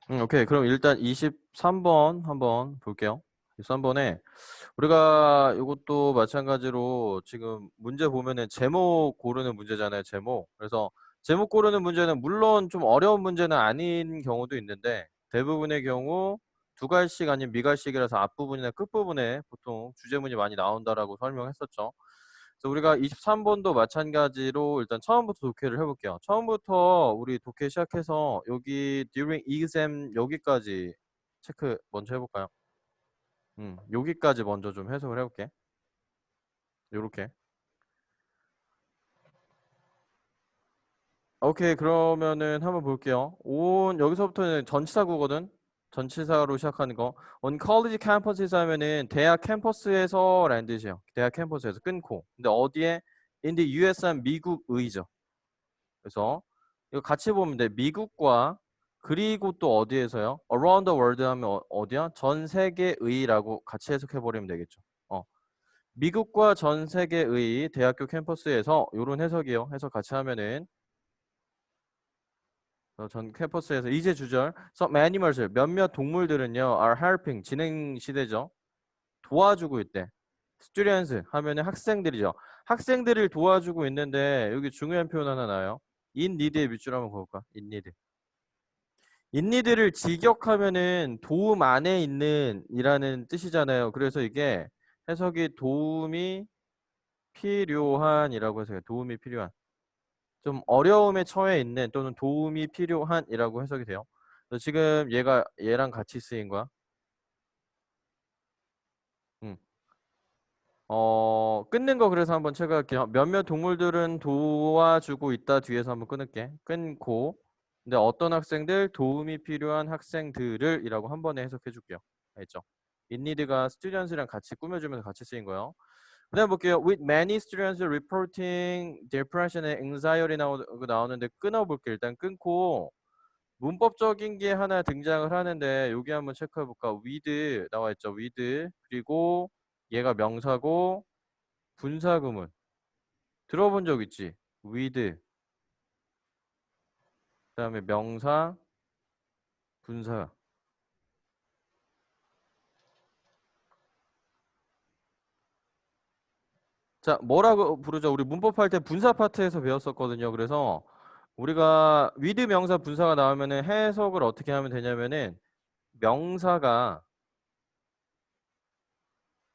오케이. 그럼 일단 23번 한번 볼게요. 23번에 우리가 이것도 마찬가지로 지금 문제 보면은 제목 고르는 문제잖아요. 제목. 그래서 제목 고르는 문제는 물론 좀 어려운 문제는 아닌 경우도 있는데 대부분의 경우 두갈식 아니면 미갈식이라서 앞부분이나 끝부분에 보통 주제문이 많이 나온다라고 설명했었죠. 그래서 우리가 23번도 마찬가지로 일단 처음부터 독해를 해볼게요. 처음부터 우리 독해 시작해서 여기 during exam 여기까지 체크 먼저 해볼까요? 여기까지 먼저 좀 해석을 해볼게. 요렇게. 오케이, 그러면은 한번 볼게요. 여기서부터는 전치사구거든? 전치사로 시작하는 거. On college campuses 하면은 대학 캠퍼스에서 라는 뜻이에요. 대학 캠퍼스에서 끊고. 근데 어디에? In the US 한 미국의죠. 그래서 이거 같이 보면 돼. 미국과 그리고 또 어디에서요? Around the world 하면 어디야? 전 세계의라고 같이 해석해버리면 되겠죠. 미국과 전 세계의 대학교 캠퍼스에서 요런 해석이요. 해석 같이 하면은 전 캠퍼스에서 이제 주절 Some animals 몇몇 동물들은요 are helping 진행 시대죠. 도와주고 있대. Students 하면은 학생들이죠. 학생들을 도와주고 있는데 여기 중요한 표현 하나 나와요. In need의 밑줄 한번 그어볼까? In need. In need를 직역하면은 도움 안에 있는 이라는 뜻이잖아요. 그래서 이게 해석이 도움이 필요한이라고 해서요. 도움이 필요한. 좀 어려움에 처해 있는 또는 도움이 필요한이라고 해석이 돼요. 그래서 지금 얘가 얘랑 같이 쓰인 거야. 음. 끊는 거 그래서 한번 체크할게요. 몇몇 동물들은 도와주고 있다 뒤에서 한번 끊을게. 끊고. 근데 어떤 학생들 도움이 필요한 학생들을 이라고 한 번에 해석해 줄게요. 알겠죠? In need가 students랑 같이 꾸며주면서 같이 쓰인 거예요. 그 다음 볼게요. With many students reporting depression and anxiety 나오는데 끊어볼게요. 일단 끊고 문법적인 게 하나 등장을 하는데 여기 한번 체크해 볼까? with 나와 있죠. with 그리고 얘가 명사고 분사구문 들어본 적 있지? with 그다음에 명사 분사. 자, 뭐라고 부르죠? 우리 문법할 때 분사 파트에서 배웠었거든요. 그래서 우리가 with 명사 분사가 나오면은 해석을 어떻게 하면 되냐면은 명사가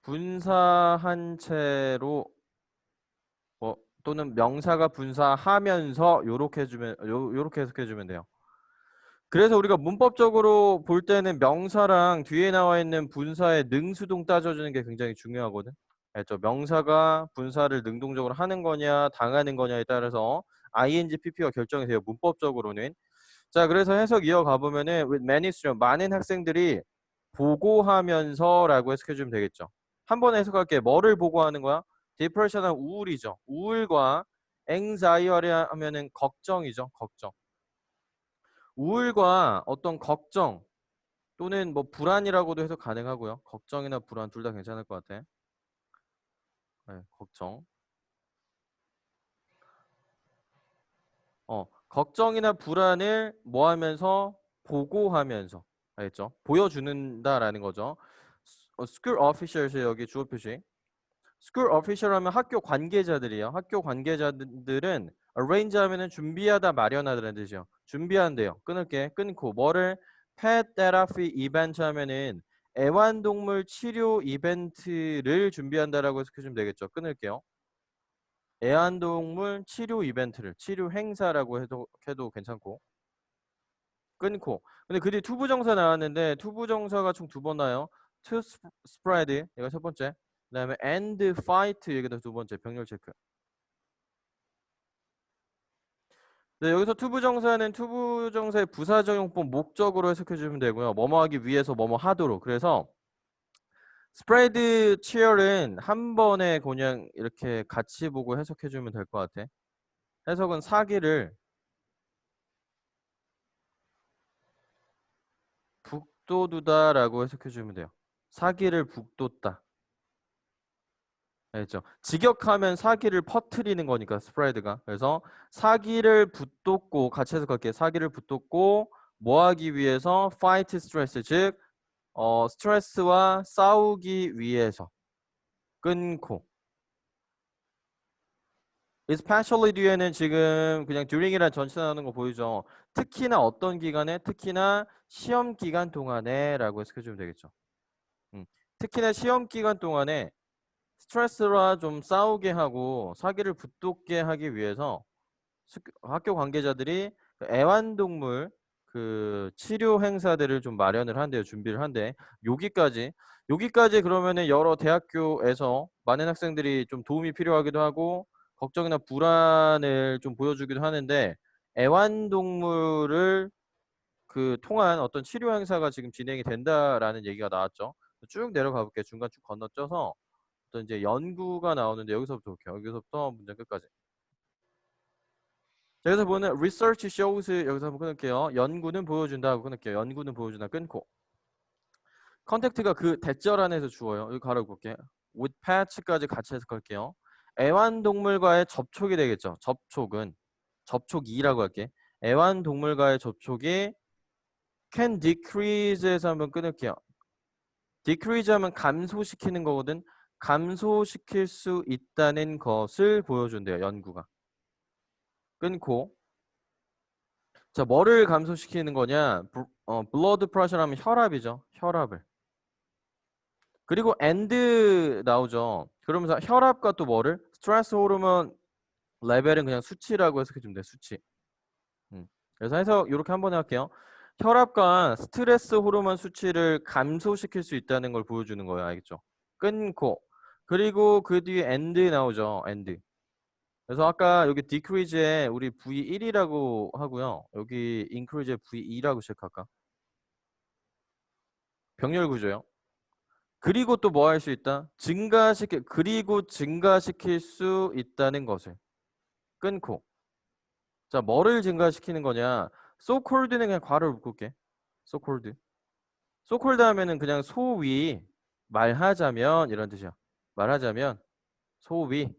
분사한 채로 또는 명사가 분사하면서 요렇게 해주면 요렇게 해석해 주면 돼요. 그래서 우리가 문법적으로 볼 때는 명사랑 뒤에 나와 있는 분사의 능수동 따져주는 게 굉장히 중요하거든. 알죠? 명사가 분사를 능동적으로 하는 거냐 당하는 거냐에 따라서 ing, pp가 결정이 돼요. 문법적으로는. 자, 그래서 해석 이어가 보면은 with many students 많은 학생들이 보고하면서라고 해석해 주면 되겠죠. 한 번 해석할게. 뭐를 보고하는 거야? depression은 우울이죠. 우울과 anxiety 하면은 걱정이죠. 걱정. 우울과 어떤 걱정 또는 뭐 불안이라고도 해석 가능하고요. 걱정이나 불안 둘 다 괜찮을 것 같아. 네, 걱정. 걱정이나 불안을 뭐 하면서 보고하면서 알겠죠? 보여주는다라는 거죠. school officials 여기 주어 표시. school official 하면 학교 관계자들이에요. 학교 관계자들은 arrange 하면은 준비하다 마련하다는 뜻이요. 준비한대요. 끊을게. 끊고 뭐를 pet therapy event 하면은 애완동물 치료 이벤트를 준비한다라고 해석해주면 되겠죠. 끊을게요. 애완동물 치료 이벤트를 치료 행사라고 해도 괜찮고 끊고. 근데 그 뒤에 투부정사 나왔는데 투부정사가 총 두 번 나요. to spread 얘가 첫 번째. 그다음에 and fight 얘가 두 번째. 병렬 체크. 네, 여기서 투부정사는 투부정사의 부사적용법 목적으로 해석해 주면 되고요. 뭐뭐 하기 위해서 뭐뭐 하도록. 그래서 spread cheer은 한 번에 그냥 이렇게 같이 보고 해석해 주면 될 것 같아. 해석은 사기를 북돋우다라고 해석해 주면 돼요. 사기를 북돋다. 알겠죠? 직역하면 사기를 퍼뜨리는 거니까 스프레드가. 그래서 사기를 붙돋고 같이 해석할게요. 사기를 붙돋고 뭐 하기 위해서? fight stress, 즉 스트레스와 싸우기 위해서. 끊고. especially 뒤에는 지금 그냥 during이란 전치 나오는 거 보이죠? 특히나 어떤 기간에? 특히나 시험 기간 동안에 라고 해석해주면 되겠죠. 특히나 시험 기간 동안에 스트레스와 좀 싸우게 하고 사기를 붙돋게 하기 위해서 학교 관계자들이 애완동물 그 치료 행사들을 좀 마련을 한대요. 준비를 한대. 여기까지 그러면은 여러 대학교에서 많은 학생들이 좀 도움이 필요하기도 하고 걱정이나 불안을 좀 보여주기도 하는데 애완동물을 그 통한 어떤 치료 행사가 지금 진행이 된다라는 얘기가 나왔죠. 쭉 내려가 볼게요. 중간 쭉 건너뛰어서 어떤 이제 연구가 나오는데 여기서부터 볼게요. 여기서부터 문장 끝까지. 자, 여기서 보는 research shows 여기서 한번 끊을게요. 연구는 보여준다 하고 끊을게요. 연구는 보여준다 끊고. 컨택트가 그 대절 안에서 주어요. 여기 가로 볼게요. with pet까지 같이 해석할게요. 애완동물과의 접촉이 되겠죠. 접촉이라고 할게. 애완동물과의 접촉이 can decrease에서 한번 끊을게요. decrease 하면 감소시키는 거거든. 감소시킬 수 있다는 것을 보여준대요. 연구가. 끊고. 자, 뭐를 감소시키는 거냐? blood pressure 하면 혈압이죠. 혈압을. 그리고 and 나오죠. 그러면서 혈압과 또 뭐를? 스트레스 호르몬 레벨은 그냥 수치라고 해석해주면 돼. 수치. 그래서 해석 이렇게 한번 할게요. 혈압과 스트레스 호르몬 수치를 감소시킬 수 있다는 걸 보여주는 거예요. 알겠죠? 끊고. 그리고 그 뒤에 and 나오죠. and. 그래서 아까 여기 decrease에 우리 V1이라고 하고요. 여기 increase에 V2라고 체크할까? 병렬 구조요. 그리고 또 뭐 할 수 있다? 그리고 증가시킬 수 있다는 것을 끊고. 자, 뭐를 증가시키는 거냐? so called는 그냥 괄호를 묶을게. so called. so called 하면은 그냥 소위, 말하자면 이런 뜻이야. 말하자면 소위.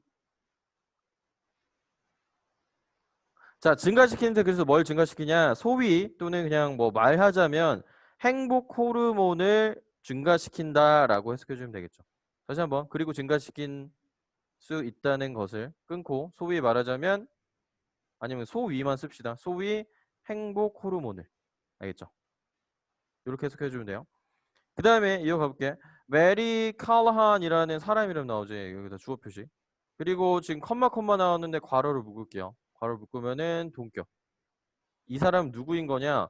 자, 증가시키는데 그래서 뭘 증가시키냐? 소위 또는 그냥 뭐 말하자면 행복 호르몬을 증가시킨다라고 해석해 주면 되겠죠. 다시 한번. 그리고 증가시킨 수 있다는 것을 끊고 소위 말하자면 아니면 소위만 씁시다. 소위 행복 호르몬을. 알겠죠? 이렇게 해석해 주면 돼요. 그 다음에 이어가 볼게. 메리 칼라한이라는 사람 이름 나오지. 여기다 주어 표시. 그리고 지금 컴마 나왔는데 괄호를 묶을게요. 괄호 묶으면은 동격. 이 사람 누구인 거냐?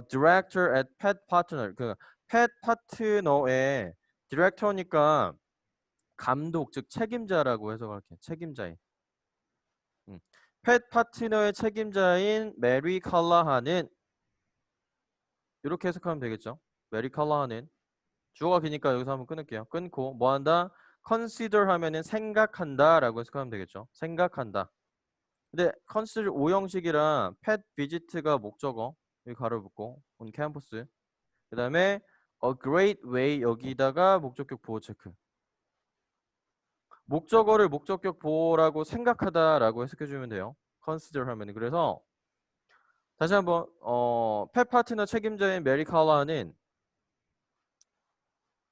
Director at Pet Partner. 그 Pet Partner의 디렉터니까 감독, 즉 책임자라고 해석할게. 책임자인. 펫 파트너의 책임자인 메리 칼라한은 이렇게 해석하면 되겠죠. 메리 칼라한은 주어가 기니까 여기서 한번 끊을게요. 끊고 뭐 한다? consider 하면은 생각한다 라고 해석하면 되겠죠. 생각한다. 근데 consider 오형식이라 pet visit가 목적어 여기 가로 붙고 on campus 그 다음에 a great way 여기다가 목적격 보호 체크. 목적어를 목적격 보호라고 생각하다라고 해석해주면 돼요. consider 하면은 그래서 다시 한번 펫 파트너 책임자인 메리 칼라는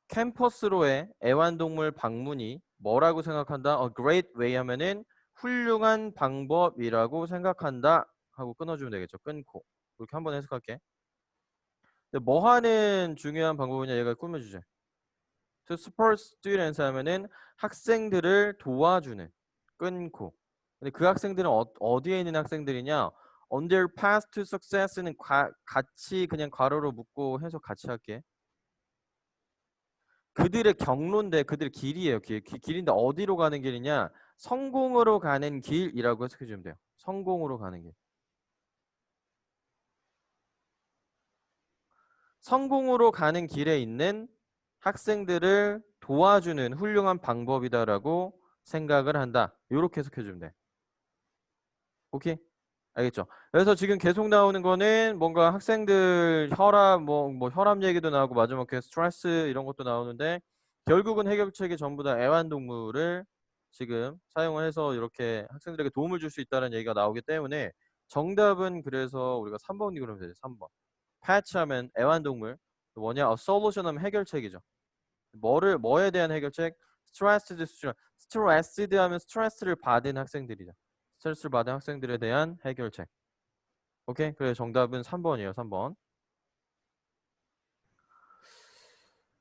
캠퍼스로의 애완동물 방문이 뭐라고 생각한다? A great way 하면은 훌륭한 방법이라고 생각한다 하고 끊어주면 되겠죠. 끊고 이렇게 한번 해석할게. 근데 뭐 하는 중요한 방법이냐 얘가 꾸며주죠. To support students 하면은 학생들을 도와주는 끊고. 근데 그 학생들은 어디에 있는 학생들이냐? On their path to success는 같이 그냥 괄호로 묶고 해석 같이 할게. 그들의 경로인데 그들의 길이에요. 길인데 어디로 가는 길이냐? 성공으로 가는 길이라고 해석해 주면 돼요. 성공으로 가는 길. 성공으로 가는 길에 있는 학생들을 도와주는 훌륭한 방법이다라고 생각을 한다. 이렇게 해석해 주면 돼. 오케이? 알겠죠? 그래서 지금 계속 나오는 거는 뭔가 학생들 혈압 뭐 혈압 얘기도 나오고 마지막에 스트레스 이런 것도 나오는데 결국은 해결책이 전부 다 애완동물을 지금 사용을 해서 이렇게 학생들에게 도움을 줄 수 있다는 얘기가 나오기 때문에 정답은 그래서 우리가 3번이 그러면 되죠. 3번. catch 하면 애완동물, 뭐냐? solution 하면 해결책이죠. 뭐에 대한 해결책? stressed 하면 스트레스를 받은 학생들이죠. 스트레스를 받은 학생들에 대한 해결책. 오케이? 그래서 정답은 3번이에요. 3번.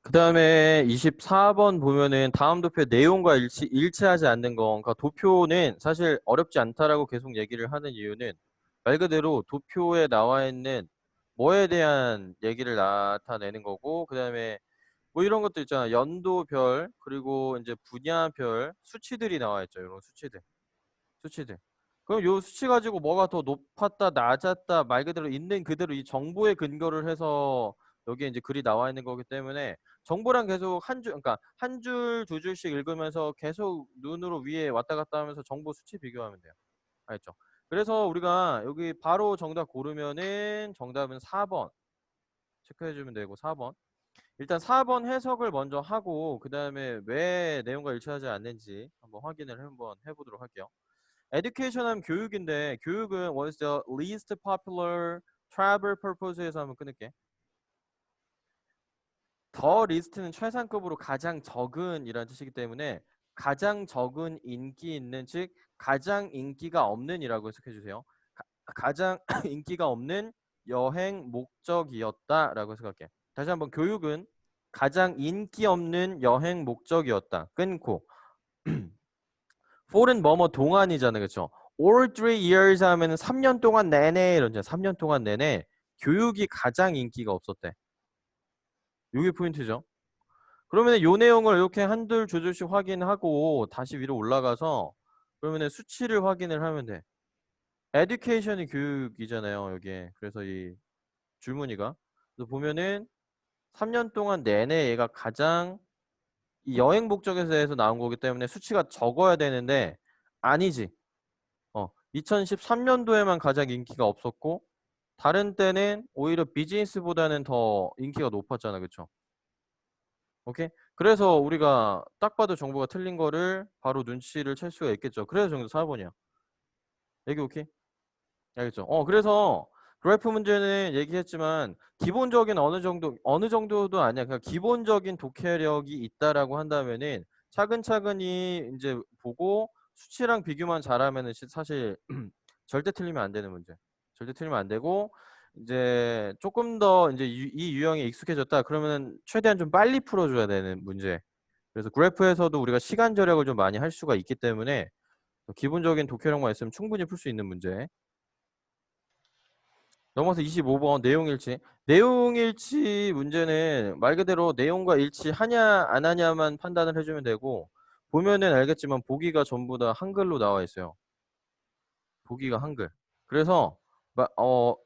그 다음에 24번 보면은 다음 도표 내용과 일치하지 않는 거. 그러니까 도표는 사실 어렵지 않다라고 계속 얘기를 하는 이유는 말 그대로 도표에 나와 있는 뭐에 대한 얘기를 나타내는 거고, 그 다음에 뭐 이런 것도 있잖아. 연도별, 그리고 이제 분야별 수치들이 나와 있죠. 이런 수치들. 수치들. 그럼 요 수치 가지고 뭐가 더 높았다, 낮았다, 말 그대로 있는 그대로 이 정보에 근거를 해서 여기에 이제 글이 나와 있는 거기 때문에 정보랑 계속 그러니까 한 줄, 두 줄씩 읽으면서 계속 눈으로 위에 왔다 갔다 하면서 정보 수치 비교하면 돼요. 알겠죠? 그래서 우리가 여기 바로 정답 고르면은 정답은 4번 체크해주면 되고 4번. 일단 4번 해석을 먼저 하고 그 다음에 왜 내용과 일치하지 않는지 한번 확인을 한번 해보도록 할게요. education 하면 교육인데 교육은 what is the least popular travel purpose에서 한번 끊을게. 더 리스트는 최상급으로 가장 적은 이라는 뜻이기 때문에 가장 적은 인기 있는, 즉 가장 인기가 없는 이라고 해석해 주세요. 가장 인기가 없는 여행 목적이었다 라고 해석할게. 다시 한번 교육은 가장 인기 없는 여행 목적이었다. 끊고 for은 뭐뭐 동안이잖아요. 그렇죠? all 3 years 하면 3년 동안 내내 이런잖아. 3년 동안 내내 교육이 가장 인기가 없었대. 이게 포인트죠. 그러면 요 내용을 이렇게 한둘 두 줄씩 확인하고 다시 위로 올라가서 그러면 수치를 확인을 하면 돼. education이 교육이잖아요. 여기에. 그래서 이 줄무늬가. 그래서 보면은 3년 동안 내내 얘가 가장 이 여행 목적에 대해서 나온 거기 때문에 수치가 적어야 되는데 아니지. 2013년도에만 가장 인기가 없었고 다른 때는 오히려 비즈니스보다는 더 인기가 높았잖아. 그쵸? 오케이? 그래서 우리가 딱 봐도 정보가 틀린 거를 바로 눈치를 챌 수가 있겠죠. 그래서 정답 4번이야. 여기 오케이? 알겠죠? 그래서 그래프 문제는 얘기했지만 기본적인 어느 정도도 아니야. 그냥 기본적인 독해력이 있다라고 한다면은 차근차근히 이제 보고 수치랑 비교만 잘하면은 사실 절대 틀리면 안 되는 문제. 절대 틀리면 안 되고 이제 조금 더 이제 이 유형에 익숙해졌다. 그러면 최대한 좀 빨리 풀어줘야 되는 문제. 그래서 그래프에서도 우리가 시간 절약을 좀 많이 할 수가 있기 때문에 기본적인 독해력만 있으면 충분히 풀 수 있는 문제. 넘어서 25번 내용일치. 내용일치 문제는 말 그대로 내용과 일치하냐 안 하냐만 판단을 해주면 되고 보면은 알겠지만 보기가 전부 다 한글로 나와 있어요. 보기가 한글. 그래서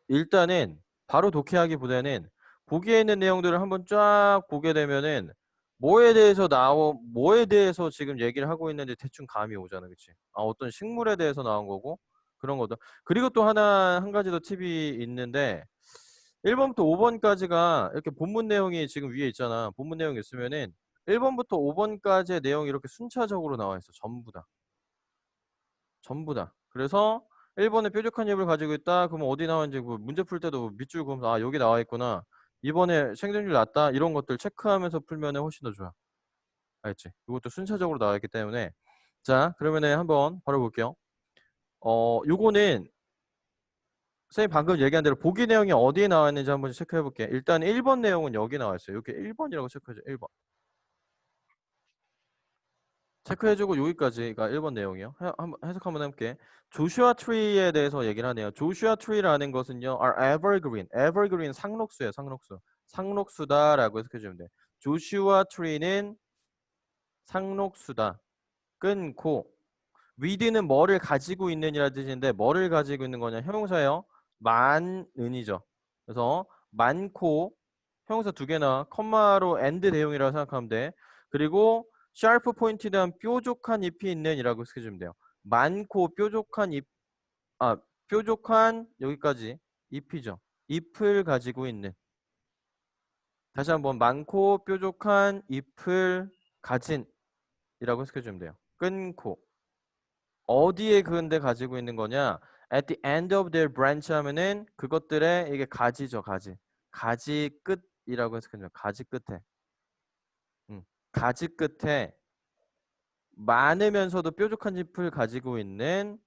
일단은 바로 독해하기보다는 보기에 있는 내용들을 한번 쫙 보게 되면은 뭐에 대해서 지금 얘기를 하고 있는지 대충 감이 오잖아. 그치? 어떤 식물에 대해서 나온 거고 그런 거다. 그리고 또 한 가지 더 팁이 있는데 1번부터 5번까지가 이렇게 본문 내용이 지금 위에 있잖아. 본문 내용이 있으면은 1번부터 5번까지의 내용이 이렇게 순차적으로 나와 있어. 전부 다. 전부 다. 그래서 1번에 뾰족한 엽을 가지고 있다. 그러면 어디 나왔는지 그 문제 풀 때도 밑줄 그으면서 여기 나와 있구나. 이번에 생존율 낮다. 이런 것들 체크하면서 풀면 훨씬 더 좋아. 알겠지? 이것도 순차적으로 나와 있기 때문에 자, 그러면은 한번 바로 볼게요. 요거는 선생님 방금 얘기한 대로 보기 내용이 어디에 나와 있는지 한번 체크해 볼게. 일단 1번 내용은 여기 나와 있어요. 이렇게 1번이라고 체크해줘. 1번. 체크해주고 여기까지가 1번 내용이요. 한번 해석 한번 해볼게. 조슈아 트리에 대해서 얘기를 하네요. 조슈아 트리라는 것은요, are evergreen. evergreen 상록수예요. 상록수. 상록수다라고 해석해주면 돼. 조슈아 트리는 상록수다. 끊고 with는 뭐를 가지고 있느냐라는 뜻인데 뭐를 가지고 있는 거냐? 형용사예요. 많은이죠. 그래서 많고 형용사 두 개나 컴마로 and 대용이라고 생각하면 돼. 그리고 샤르프 포인트에 대한 뾰족한 잎이 있는 이라고 해주면 돼요. 많고 뾰족한 잎, 뾰족한 여기까지 잎이죠. 잎을 가지고 있는. 다시 한번 많고 뾰족한 잎을 가진 이라고 해석해주면 돼요. 끊고 어디에 근데 가지고 있는 거냐? At the end of their branch 하면은 그것들의 이게 가지죠, 가지. 가지 끝이라고 해석해주면 가지 끝에. 가지 끝에 많으면서도 뾰족한 잎을 가지고 있는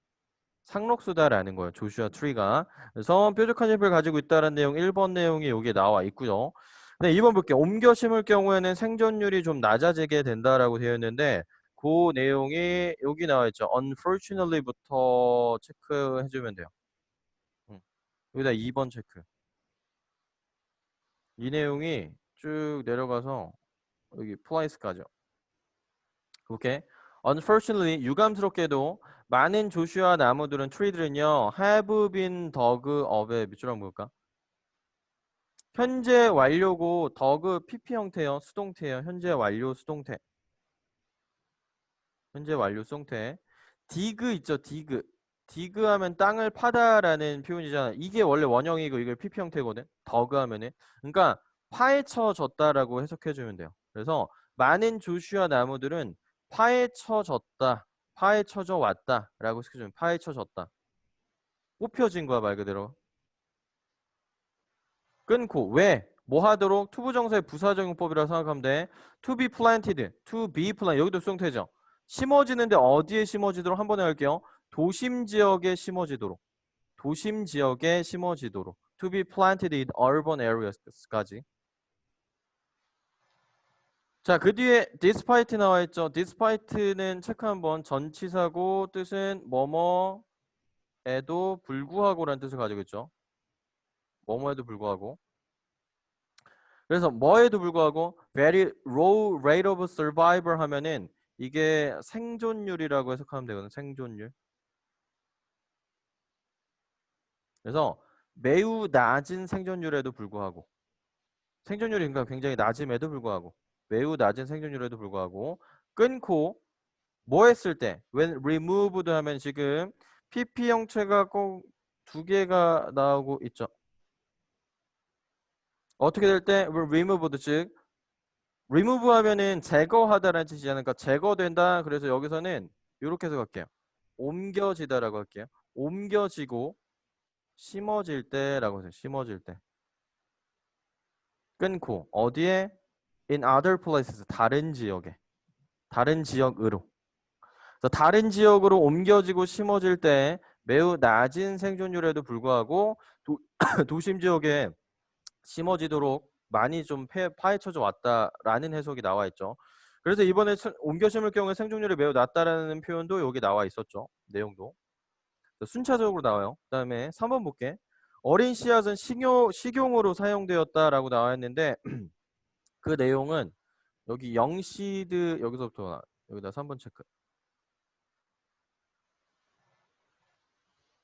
상록수다라는 거예요. 조슈아 트리가. 그래서 뾰족한 잎을 가지고 있다는 내용 1번 내용이 여기에 나와 있고요. 네, 2번 볼게요. 옮겨 심을 경우에는 생존율이 좀 낮아지게 된다라고 되어 있는데 그 내용이 여기 나와 있죠. unfortunately부터 체크해 주면 돼요. 여기다 2번 체크. 이 내용이 쭉 내려가서 여기 플라이스까지. 오케이. Unfortunately, 유감스럽게도 많은 조슈아 나무들은 트리들은요 have been dug up의 밑줄한 뭘까? 현재 완료고 dug PP 형태요. 수동태요. 현재 완료 수동태. 현재 완료 수동태. dig 있죠. dig. dig 하면 땅을 파다라는 표현이잖아. 이게 원래 원형이고 이걸 PP 형태거든. dug 하면은. 그러니까 파헤쳐졌다라고 해석해주면 돼요. 그래서 많은 조슈아 나무들은 파헤쳐졌다. 파헤쳐져 왔다. 라고 해석해주면 파헤쳐졌다. 뽑혀진 거야 말 그대로. 끊고. 왜? 뭐 하도록? 투부정사의 부사적용법이라고 생각하면 돼. To be planted. To be planted. 여기도 수동태죠. 심어지는데 어디에 심어지도록 한 번에 할게요. 도심 지역에 심어지도록. 도심 지역에 심어지도록. To be planted in urban areas까지. 자, 그 뒤에 despite 나와 있죠. despite는 체크 한번 전치사고 뜻은 뭐뭐에도 불구하고라는 뜻을 가지고 있죠. 뭐뭐에도 불구하고. 그래서 뭐에도 불구하고 very low rate of survival 하면은 이게 생존율이라고 해석하면 되거든. 생존율. 그래서 매우 낮은 생존율에도 불구하고 생존율이 그러니까 굉장히 낮음에도 불구하고 매우 낮은 생존율에도 불구하고 끊고 뭐 했을 때 when removed 하면 지금 PP 형체가 꼭 두 개가 나오고 있죠. 어떻게 될 때 removed 즉 remove 하면은 제거하다라는 뜻이잖아요. 그러니까 제거된다. 그래서 여기서는 이렇게 해서 갈게요. 옮겨지다라고 할게요. 옮겨지고 심어질 때라고 해서 심어질 때. 끊고 어디에? In other places 다른 지역에. 다른 지역으로. 그래서 다른 지역으로 옮겨지고 심어질 때 매우 낮은 생존율에도 불구하고 도심 지역에 심어지도록 많이 좀 파헤쳐져 왔다라는 해석이 나와 있죠. 그래서 이번에 옮겨 심을 경우에 생존율이 매우 낮다라는 표현도 여기 나와 있었죠. 내용도. 순차적으로 나와요. 그 다음에 3번 볼게. 어린 씨앗은 식용으로 사용되었다라고 나와 있는데 그 내용은 여기 영시드 여기서부터 여기다 3번 체크.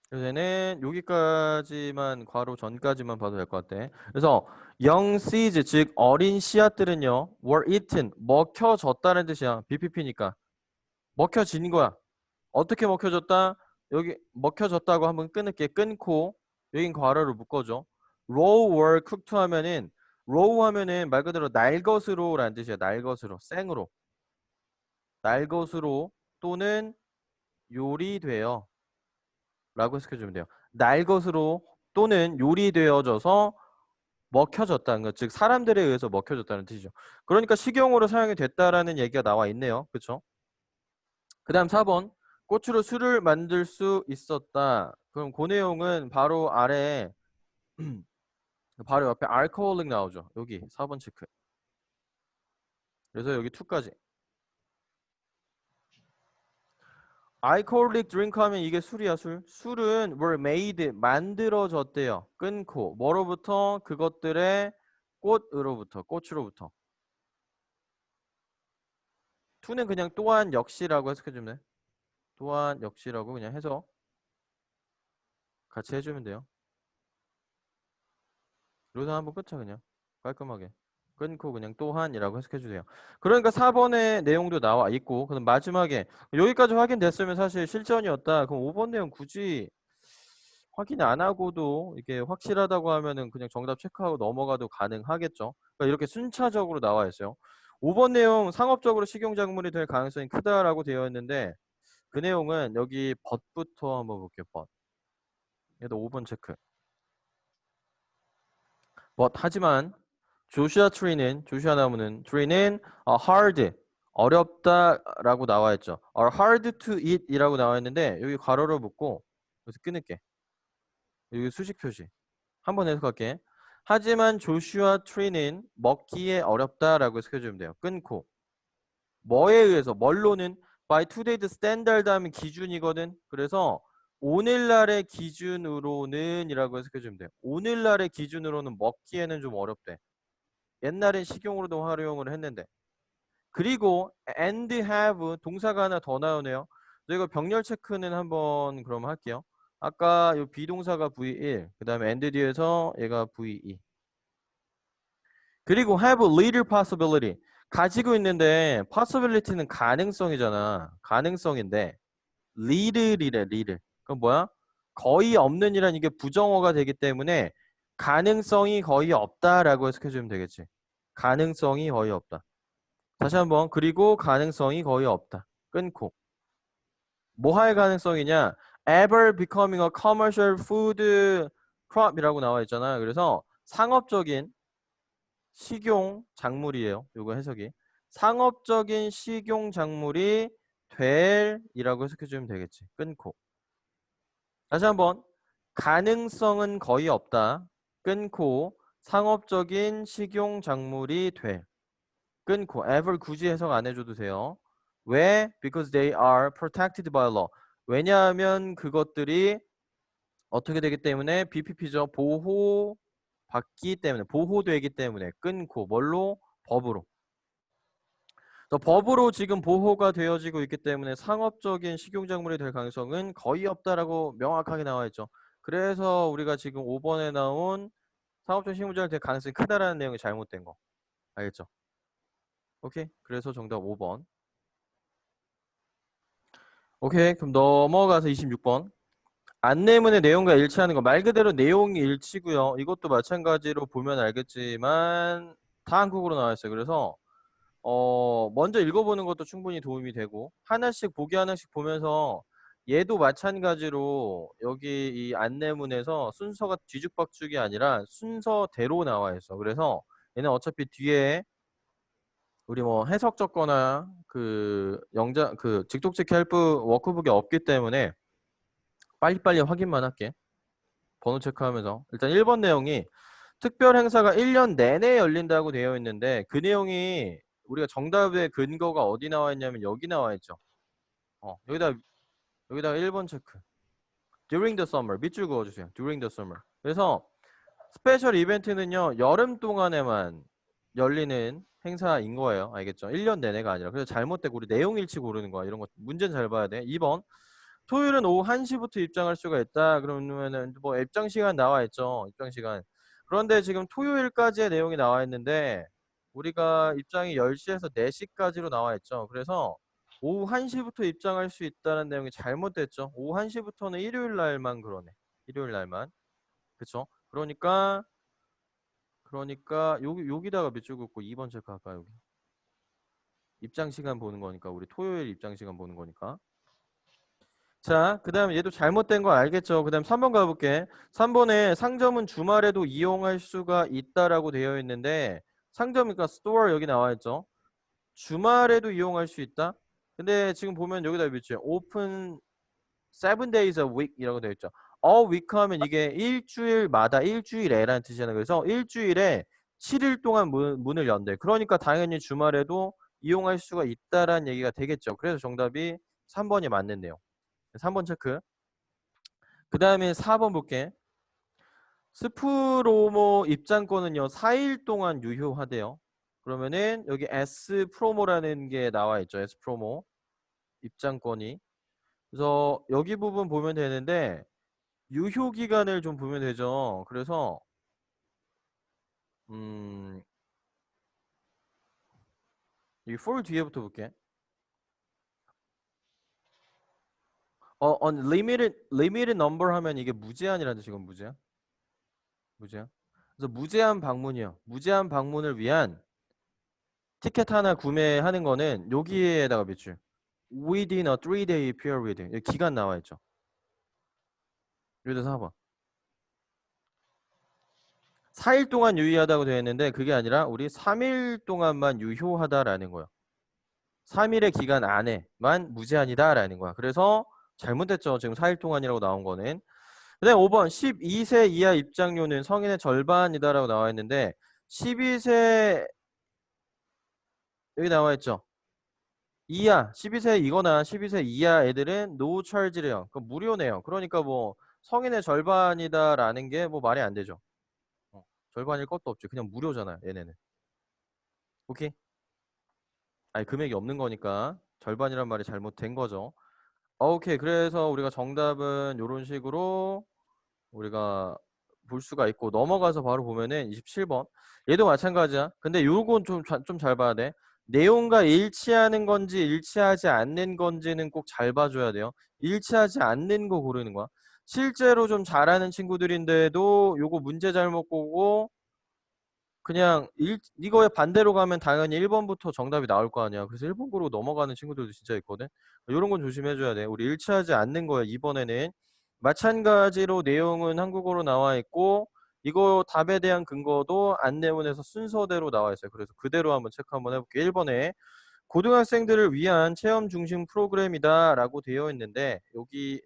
그래서 얘는 여기까지만 괄호 전까지만 봐도 될 것 같아. 그래서 young seeds 즉 어린 씨앗들은요 were eaten 먹혀졌다는 뜻이야. BPP니까 먹혀진 거야. 어떻게 먹혀졌다? 여기 먹혀졌다고 한번 끊을게. 끊고 여긴 괄호를 묶어줘. raw were cooked 하면은 raw 하면은 말 그대로 날 것으로라는 뜻이야. 날 것으로 생으로 날 것으로 또는 요리되어 라고 해석해주면 돼요. 날 것으로 또는 요리되어져서 먹혀졌다는 것, 즉 사람들에 의해서 먹혀졌다는 뜻이죠. 그러니까 식용으로 사용이 됐다라는 얘기가 나와 있네요. 그렇죠? 그 다음 4번. 꽃으로 술을 만들 수 있었다. 그럼 그 내용은 바로 아래 바로 옆에 alcoholic 나오죠. 여기 4번 체크. 그래서 여기 2까지. alcoholic drink 하면 이게 술이야 술. 술은 were made 만들어졌대요. 끊고 뭐로부터? 그것들의 꽃으로부터 꽃으로부터. 2는 그냥 또한 역시라고 해석해주면 돼. 또한 역시라고 그냥 해서 같이 해주면 돼요. 여기서 한번 끝자 그냥 깔끔하게 끊고 그냥 또한이라고 해석해주세요. 그러니까 4번의 내용도 나와 있고 그럼 마지막에 여기까지 확인됐으면 사실 실전이었다. 그럼 5번 내용 굳이 확인 안 하고도 이게 확실하다고 하면은 그냥 정답 체크하고 넘어가도 가능하겠죠. 그러니까 이렇게 순차적으로 나와 있어요. 5번 내용 상업적으로 식용작물이 될 가능성이 크다라고 되어 있는데 그 내용은 여기 벗부터 한번 볼게요. 벗. 얘도 5번 체크. But 하지만 조슈아 나무는 hard 어렵다라고 나와 있죠. are hard to eat이라고 나와 있는데 여기 괄호를 묶고 여기서 끊을게. 여기 수식 표시. 한번 해석할게. 하지만 조슈아 트리는 먹기에 어렵다라고 해석해주면 돼요. 끊고 뭐에 의해서 뭘로는 by today's standard 하면 기준이거든. 그래서 오늘날의 기준으로는 이라고 해석해주면 돼요. 오늘날의 기준으로는 먹기에는 좀 어렵대. 옛날엔 식용으로도 활용을 했는데. 그리고 and have 동사가 하나 더 나오네요. 이거 병렬 체크는 한번 그럼 할게요. 아까 이 비동사가 V1, 그 다음에 and 뒤에서 얘가 V2. 그리고 have little possibility. 가지고 있는데 possibility는 가능성이잖아. 가능성인데 little이래. 그럼 뭐야? 거의 없는 이란 이게 부정어가 되기 때문에 가능성이 거의 없다라고 해석해주면 되겠지. 가능성이 거의 없다. 다시 한번 그리고 가능성이 거의 없다. 끊고 뭐 할 가능성이냐? ever becoming a commercial food crop이라고 나와 있잖아요. 그래서 상업적인 식용 작물이에요. 요거 해석이. 상업적인 식용 작물이 될이라고 해석해 주면 되겠지. 끊고. 다시 한번 가능성은 거의 없다. 끊고 상업적인 식용 작물이 될. 끊고 ever 굳이 해석 안 해줘도 돼요. 왜? Because they are protected by law. 왜냐하면 그것들이 어떻게 되기 때문에 BPP죠. 보호받기 때문에 보호되기 때문에 끊고 뭘로? 법으로. 법으로 지금 보호가 되어지고 있기 때문에 상업적인 식용작물이 될 가능성은 거의 없다라고 명확하게 나와 있죠. 그래서 우리가 지금 5번에 나온 상업적 식용작물이 될 가능성이 크다라는 내용이 잘못된 거. 알겠죠? 오케이. 그래서 정답 5번. 오케이. 그럼 넘어가서 26번. 안내문의 내용과 일치하는 거. 말 그대로 내용이 일치고요. 이것도 마찬가지로 보면 알겠지만 다 한국어로 나와 있어요. 그래서 먼저 읽어보는 것도 충분히 도움이 되고 하나씩 보기 하나씩 보면서 얘도 마찬가지로 여기 이 안내문에서 순서가 뒤죽박죽이 아니라 순서대로 나와 있어. 그래서 얘는 어차피 뒤에 우리 뭐 해석 적거나 그 영장 그 직독직 헬프 워크북이 없기 때문에 빨리빨리 확인만 할게. 번호 체크하면서 일단 1번 내용이 특별 행사가 1년 내내 열린다고 되어 있는데 그 내용이 우리가 정답의 근거가 어디 나와 있냐면 여기 나와 있죠. 여기다가 1번 체크. During the summer 밑줄 그어주세요. During the summer. 그래서 스페셜 이벤트는요 여름 동안에만 열리는 행사인 거예요. 알겠죠? 1년 내내가 아니라. 그래서 잘못되고 우리 내용 일치 고르는 거야. 이런 거 문제는 잘 봐야 돼. 2번 토요일은 오후 1시부터 입장할 수가 있다. 그러면은 뭐 입장 시간 나와 있죠. 입장 시간. 그런데 지금 토요일까지의 내용이 나와 있는데 우리가 입장이 10시에서 4시까지로 나와 있죠. 그래서 오후 1시부터 입장할 수 있다는 내용이 잘못됐죠. 오후 1시부터는 일요일 날만 그러네. 일요일 날만. 그쵸? 그러니까 여기다가 밑줄 긋고 2번 체크할까 여기. 입장 시간 보는 거니까 우리 토요일 입장 시간 보는 거니까. 자, 그 다음 얘도 잘못된 거 알겠죠? 그 다음 3번 가볼게. 3번에 상점은 주말에도 이용할 수가 있다라고 되어 있는데 상점이니까 store 여기 나와 있죠? 주말에도 이용할 수 있다? 근데 지금 보면 여기다 밑줄 open 7 days a week 이라고 되어 있죠. a week 하면 이게 일주일마다 일주일에라는 뜻이잖아요. 그래서 일주일에 7일 동안 문을 연대. 그러니까 당연히 주말에도 이용할 수가 있다라는 얘기가 되겠죠. 그래서 정답이 3번이 맞는 내용. 3번 체크. 그 다음에 4번 볼게. 스프로모 입장권은요 4일 동안 유효하대요. 그러면은 여기 S 프로모라는 게 나와 있죠. S 프로모 입장권이. 그래서 여기 부분 보면 되는데 유효 기간을 좀 보면 되죠. 그래서 이 for 뒤에부터 볼게. limited number 하면 이게 무제한이라는 뜻이건 무제한. 그래서 무제한 방문이요. 무제한 방문을 위한 티켓 하나 구매하는 거는 여기에다가 밑줄. Within a 3-day period. 여기 기간 나와 있죠. 여기다 4번. 4일 동안 유의하다고 되어 있는데 그게 아니라 우리 3일 동안만 유효하다라는 거예요. 3일의 기간 안에만 무제한이다라는 거야. 그래서 잘못됐죠. 지금 4일 동안이라고 나온 거는. 그다음 5번 12세 이하 입장료는 성인의 절반이다라고 나와 있는데 12세 여기 나와 있죠. 이하 12세 이거나 12세 이하 애들은 노 charge래요. 그 무료네요. 그러니까 뭐 성인의 절반이다라는 게 뭐 말이 안 되죠. 절반일 것도 없죠. 그냥 무료잖아요. 얘네는. 오케이? 아니 금액이 없는 거니까 절반이란 말이 잘못된 거죠. 오케이. 그래서 우리가 정답은 이런 식으로 우리가 볼 수가 있고 넘어가서 바로 보면은 27번 얘도 마찬가지야. 근데 요건 좀 잘 봐야 돼. 내용과 일치하는 건지 일치하지 않는 건지는 꼭 잘 봐줘야 돼요. 일치하지 않는 거 고르는 거야. 실제로 좀 잘하는 친구들인데도 요거 문제 잘못 보고 그냥 이거에 반대로 가면 당연히 1번부터 정답이 나올 거 아니야. 그래서 1번 고르고 넘어가는 친구들도 진짜 있거든. 이런 건 조심해줘야 돼. 우리 일치하지 않는 거야. 이번에는 마찬가지로 내용은 한국어로 나와 있고 이거 답에 대한 근거도 안내문에서 순서대로 나와 있어요. 그래서 그대로 한번 체크 한번 해볼게요. 1번에 고등학생들을 위한 체험 중심 프로그램이다 라고 되어 있는데 여기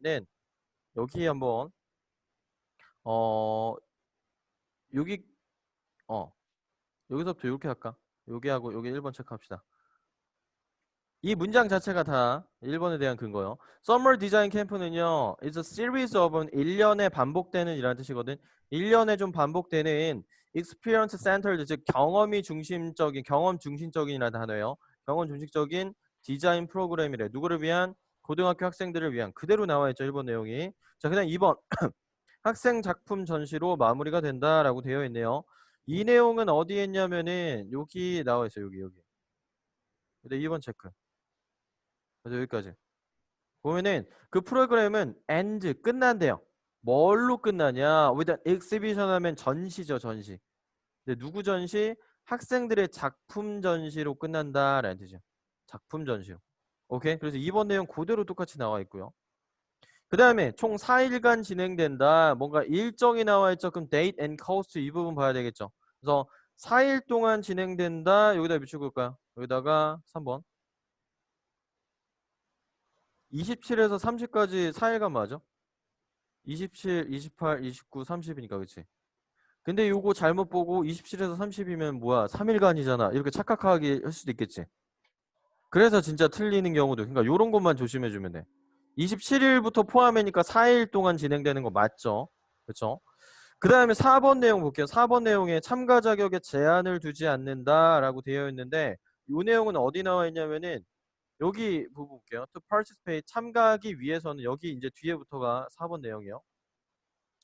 한번 어 여기 여기서부터 이렇게 할까? 여기하고 여기 1번 체크합시다. 이 문장 자체가 다 1번에 대한 근거요. Summer Design Camp는요. It's a series of 1년에 반복되는 이라는 뜻이거든. 1년에 좀 반복되는 experience centered, 즉 경험 중심적인이라는 단어예요. 경험 중심적인 디자인 프로그램이래. 누구를 위한? 고등학교 학생들을 위한. 그대로 나와 있죠. 1번 내용이. 자, 그다음 2번. 학생 작품 전시로 마무리가 된다라고 되어 있네요. 이 내용은 어디에 있냐면은 여기 나와 있어요. 여기. 근데 2번 체크. 그래서 여기까지. 보면은 그 프로그램은 end 끝난대요. 뭘로 끝나냐? with an exhibition 하면 전시죠, 전시. 근데 누구 전시? 학생들의 작품 전시로 끝난다라는 뜻이죠. 작품 전시로. 오케이? 그래서 이번 내용 그대로 똑같이 나와 있고요. 그 다음에 총 4일간 진행된다. 뭔가 일정이 나와 있죠. 그럼 date and cost 이 부분 봐야 되겠죠. 그래서 4일 동안 진행된다. 여기다 비추고 올까요? 여기다가 3번. 27에서 30까지 4일간 맞아? 27, 28, 29, 30이니까 그치? 근데 요거 잘못 보고 27에서 30이면 뭐야? 3일간이잖아. 이렇게 착각하게 할 수도 있겠지. 그래서 진짜 틀리는 경우도 그러니까 요런 것만 조심해 주면 돼. 27일부터 포함이니까 4일 동안 진행되는 거 맞죠? 그렇죠? 그 다음에 4번 내용 볼게요. 4번 내용에 참가 자격에 제한을 두지 않는다라고 되어 있는데 이 내용은 어디 나와 있냐면은 여기 부분 볼게요. To participate 참가하기 위해서는 여기 이제 뒤에부터가 4번 내용이에요.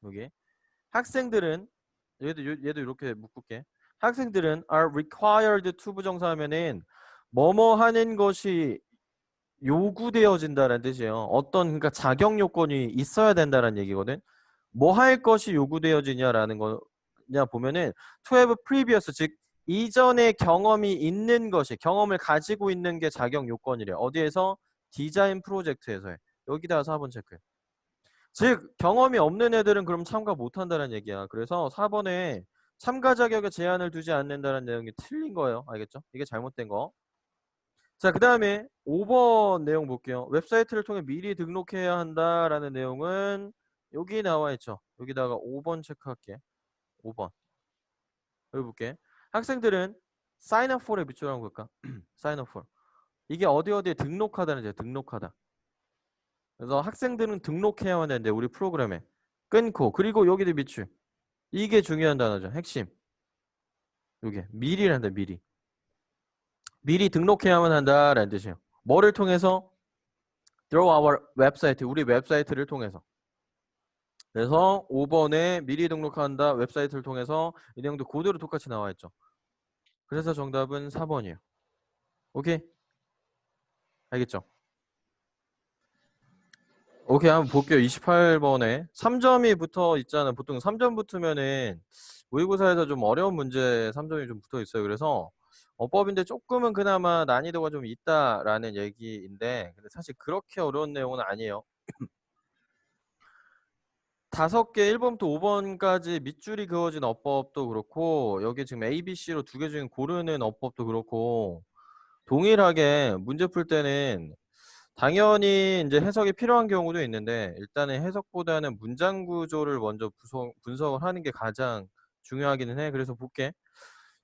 여기 학생들은 얘도 이렇게 묶을게. 학생들은 are required to 부정사하면은 뭐뭐 하는 것이 요구되어진다는 뜻이에요. 어떤 그러니까 자격 요건이 있어야 된다는 얘기거든. 뭐 할 것이 요구되어지냐라는 거냐 보면은 to have previous 즉 이전에 경험이 있는 것이 경험을 가지고 있는 게 자격 요건이래. 어디에서? 디자인 프로젝트에서 해. 여기다가 4번 체크해. 즉 경험이 없는 애들은 그럼 참가 못한다는 얘기야. 그래서 4번에 참가 자격에 제한을 두지 않는다는 내용이 틀린 거예요. 알겠죠? 이게 잘못된 거. 자, 그 다음에 5번 내용 볼게요. 웹사이트를 통해 미리 등록해야 한다라는 내용은 여기 나와 있죠. 여기다가 5번 체크할게. 5번. 여기 볼게. 학생들은 sign up for에 밑줄 한번 볼까? sign up for. 이게 어디에 등록하다는 게 등록하다. 그래서 학생들은 등록해야 하는데 우리 프로그램에 끊고 그리고 여기도 밑줄. 이게 중요한 단어죠. 핵심. 이게 미리란다. 미리 등록해야만 한다라는 뜻이에요. 뭐를 통해서? through our website. 우리 웹사이트를 통해서. 그래서 5번에 미리 등록한다 웹사이트를 통해서 이 내용도 그대로 똑같이 나와 있죠. 그래서 정답은 4번이에요. 오케이? 알겠죠? 오케이, 한번 볼게요. 28번에 3점이 붙어 있잖아요. 보통 3점 붙으면은 모의고사에서 좀 어려운 문제 3점이 좀 붙어 있어요. 그래서 어법인데 조금은 그나마 난이도가 좀 있다라는 얘기인데 근데 사실 그렇게 어려운 내용은 아니에요. 5개 1번부터 5번까지 밑줄이 그어진 어법도 그렇고 여기 지금 A, B, C로 2개 중에 고르는 어법도 그렇고 동일하게 문제 풀 때는 당연히 이제 해석이 필요한 경우도 있는데 일단은 해석보다는 문장 구조를 먼저 분석을 하는 게 가장 중요하기는 해. 그래서 볼게.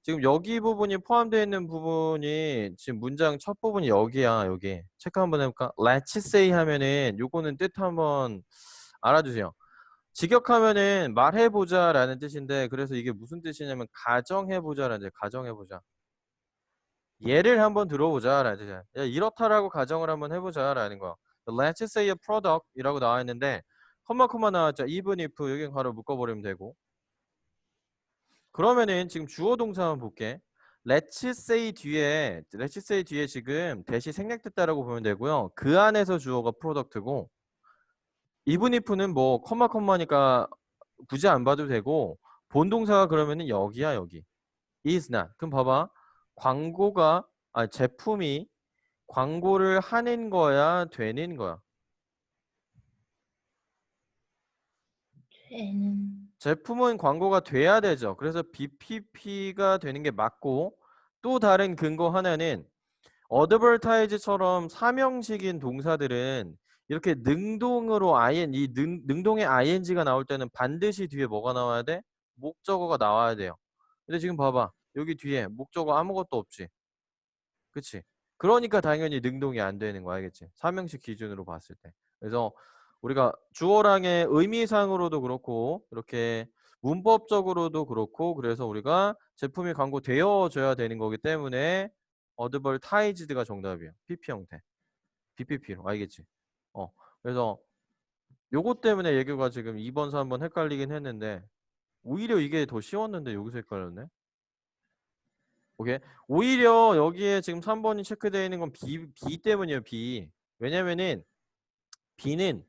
지금 여기 부분이 포함되어 있는 부분이 지금 문장 첫 부분이 여기야. 여기 체크 한번 해볼까? Let's say 하면은 요거는 뜻 한번 알아주세요. 직역하면은 말해보자 라는 뜻인데 그래서 이게 무슨 뜻이냐면 가정해보자 라는 뜻. 가정해보자. 예를 한번 들어보자 라는 뜻이야. 야, 이렇다라고 가정을 한번 해보자 라는 거. Let's say a product 이라고 나와 있는데 컴마 나왔죠. even if 여기 바로 묶어버리면 되고 그러면은 지금 주어 동사 한번 볼게. Let's say 뒤에 지금 대시 생략됐다라고 보면 되고요. 그 안에서 주어가 product고 even if는 뭐 컴마니까 굳이 안 봐도 되고 본동사가 그러면은 여기야 여기. is not. 그럼 봐봐. 제품이 광고를 하는 거야, 되는 거야? 되는. 제품은 광고가 돼야 되죠. 그래서 BPP가 되는 게 맞고 또 다른 근거 하나는 advertise처럼 사명식인 동사들은 이렇게 능동으로 능동의 ing가 나올 때는 반드시 뒤에 뭐가 나와야 돼? 목적어가 나와야 돼요. 근데 지금 봐봐. 여기 뒤에 목적어 아무것도 없지. 그치? 그러니까 당연히 능동이 안 되는 거 알겠지? 사명식 기준으로 봤을 때. 그래서 우리가 주어랑의 의미상으로도 그렇고 이렇게 문법적으로도 그렇고 그래서 우리가 제품이 광고 되어줘야 되는 거기 때문에 advertised가 정답이에요. PP 형태. BPP로 알겠지? 그래서 요것 때문에 예규가 지금 2번, 3번 헷갈리긴 했는데 오히려 이게 더 쉬웠는데 여기서 헷갈렸네. 오케이. 오히려 여기에 지금 3번이 체크되어 있는 건 B 때문이에요. B. 왜냐면은 B는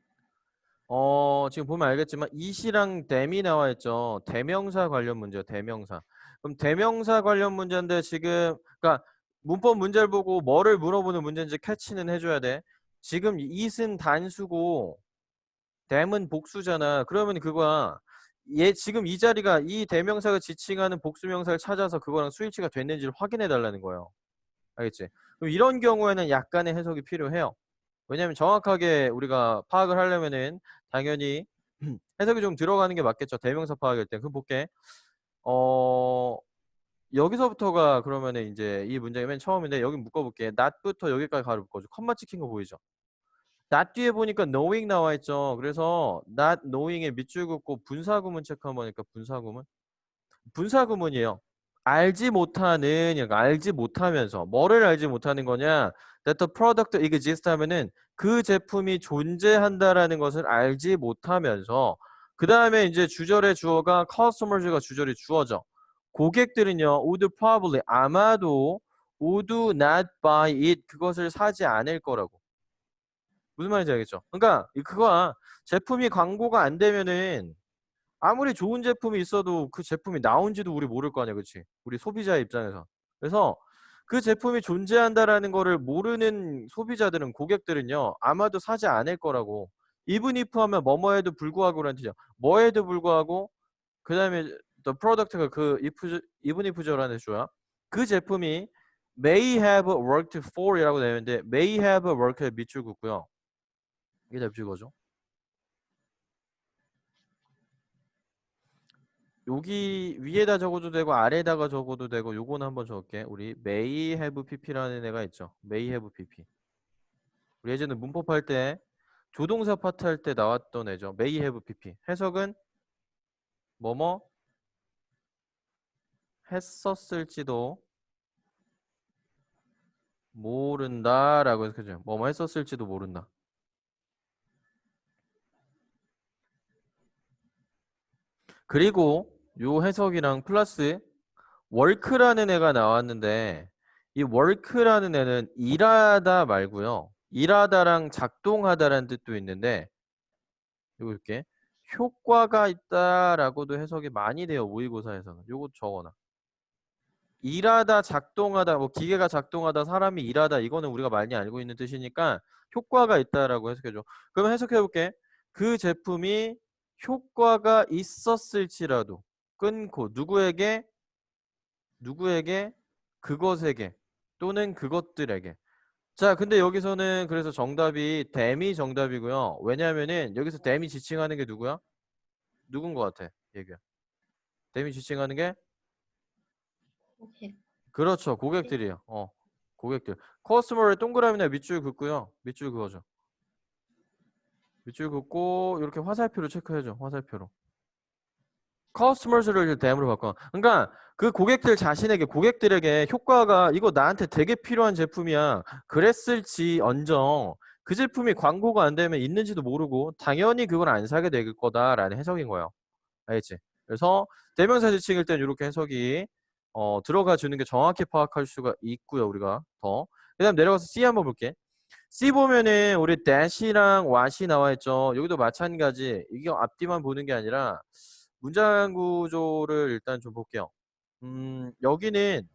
지금 보면 알겠지만 it이랑 them이 나와 있죠. 대명사 관련 문제요. 대명사. 그럼 대명사 관련 문제인데 지금 그러니까 문법 문제를 보고 뭐를 물어보는 문제인지 캐치는 해줘야 돼. 지금 it은 단수고 them은 복수잖아. 그러면 그거야. 얘 지금 이 자리가 이 대명사가 지칭하는 복수명사를 찾아서 그거랑 스위치가 됐는지를 확인해 달라는 거예요. 알겠지? 그럼 이런 경우에는 약간의 해석이 필요해요. 왜냐면 정확하게 우리가 파악을 하려면은 당연히 해석이 좀 들어가는 게 맞겠죠. 대명사 파악일 때. 그럼 볼게. 여기서부터가 그러면은 이제 이 문제가 맨 처음인데 여기 묶어볼게. not부터 여기까지 가로 묶어줘. 컴마 찍힌 거 보이죠? not 뒤에 보니까 knowing 나와 있죠. 그래서 not knowing에 밑줄 긋고 분사구문 체크 한번 하니까 분사구문이에요. 알지 못하는, 그러니까 알지 못하면서 뭐를 알지 못하는 거냐? That the product exists 하면은 그 제품이 존재한다라는 것을 알지 못하면서 그 다음에 이제 주절의 주어가 customers가 주절이 주어져. 고객들은요, would probably 아마도 would not buy it 그것을 사지 않을 거라고. 무슨 말인지 알겠죠? 그러니까 그거야. 제품이 광고가 안 되면은 아무리 좋은 제품이 있어도 그 제품이 나온지도 우리 모를 거 아니야, 그치? 우리 소비자의 입장에서. 그래서 그 제품이 존재한다라는 거를 모르는 소비자들은, 고객들은요, 아마도 사지 않을 거라고. even if 하면 뭐뭐에도 불구하고라는 뜻이야. 뭐에도 불구하고, 그 다음에 the product가 그 even if죠라는 뜻이야. 그 제품이 may have worked for 이라고 되는데 may have worked 밑줄 긋고요. 이게 밑줄 거죠. 여기 위에다 적어도 되고 아래에다가 적어도 되고 요거는 한번 적을게. 우리 may have pp라는 애가 있죠. may have pp. 우리 예전에 문법 할 때 조동사 파트 할 때 나왔던 애죠. may have pp. 해석은 뭐뭐 했었을지도 모른다라고 해서 그죠. 뭐뭐 했었을지도 모른다. 그리고 요 해석이랑 플러스 work라는 애가 나왔는데 이 work라는 애는 일하다 말고요. 일하다랑 작동하다라는 뜻도 있는데 이거 이렇게 효과가 있다라고도 해석이 많이 돼요. 모의고사에서는. 요거 적어놔. 일하다, 작동하다, 뭐 기계가 작동하다, 사람이 일하다 이거는 우리가 많이 알고 있는 뜻이니까 효과가 있다라고 해석해줘. 그럼 해석해볼게. 그 제품이 효과가 있었을지라도 끊고 누구에게 그것에게 또는 그것들에게. 자, 근데 여기서는 그래서 정답이 댐이 정답이고요. 왜냐하면은 여기서 댐이 지칭하는 게 누구야? 누군 것 같아? 얘기야. 댐이 지칭하는 게 고객. 그렇죠. 고객들이에요. 고객들. 커스터머를 동그라미나 밑줄 긋고요. 밑줄 그어줘. 밑줄 긋고 이렇게 화살표로 체크해줘. 화살표로. 커스터머즈를 댐으로 바꿔. 그러니까 그 고객들 자신에게 고객들에게 효과가 이거 나한테 되게 필요한 제품이야. 그랬을지언정 그 제품이 광고가 안 되면 있는지도 모르고 당연히 그걸 안 사게 될 거다라는 해석인 거예요. 알겠지? 그래서 대명사 지칭일 땐 이렇게 해석이 들어가 주는 게 정확히 파악할 수가 있고요. 우리가 더. 그다음 내려가서 C 한번 볼게. C 보면은 우리 dash이랑 what이 나와 있죠. 여기도 마찬가지. 이게 앞뒤만 보는 게 아니라 문장 구조를 일단 좀 볼게요. 여기는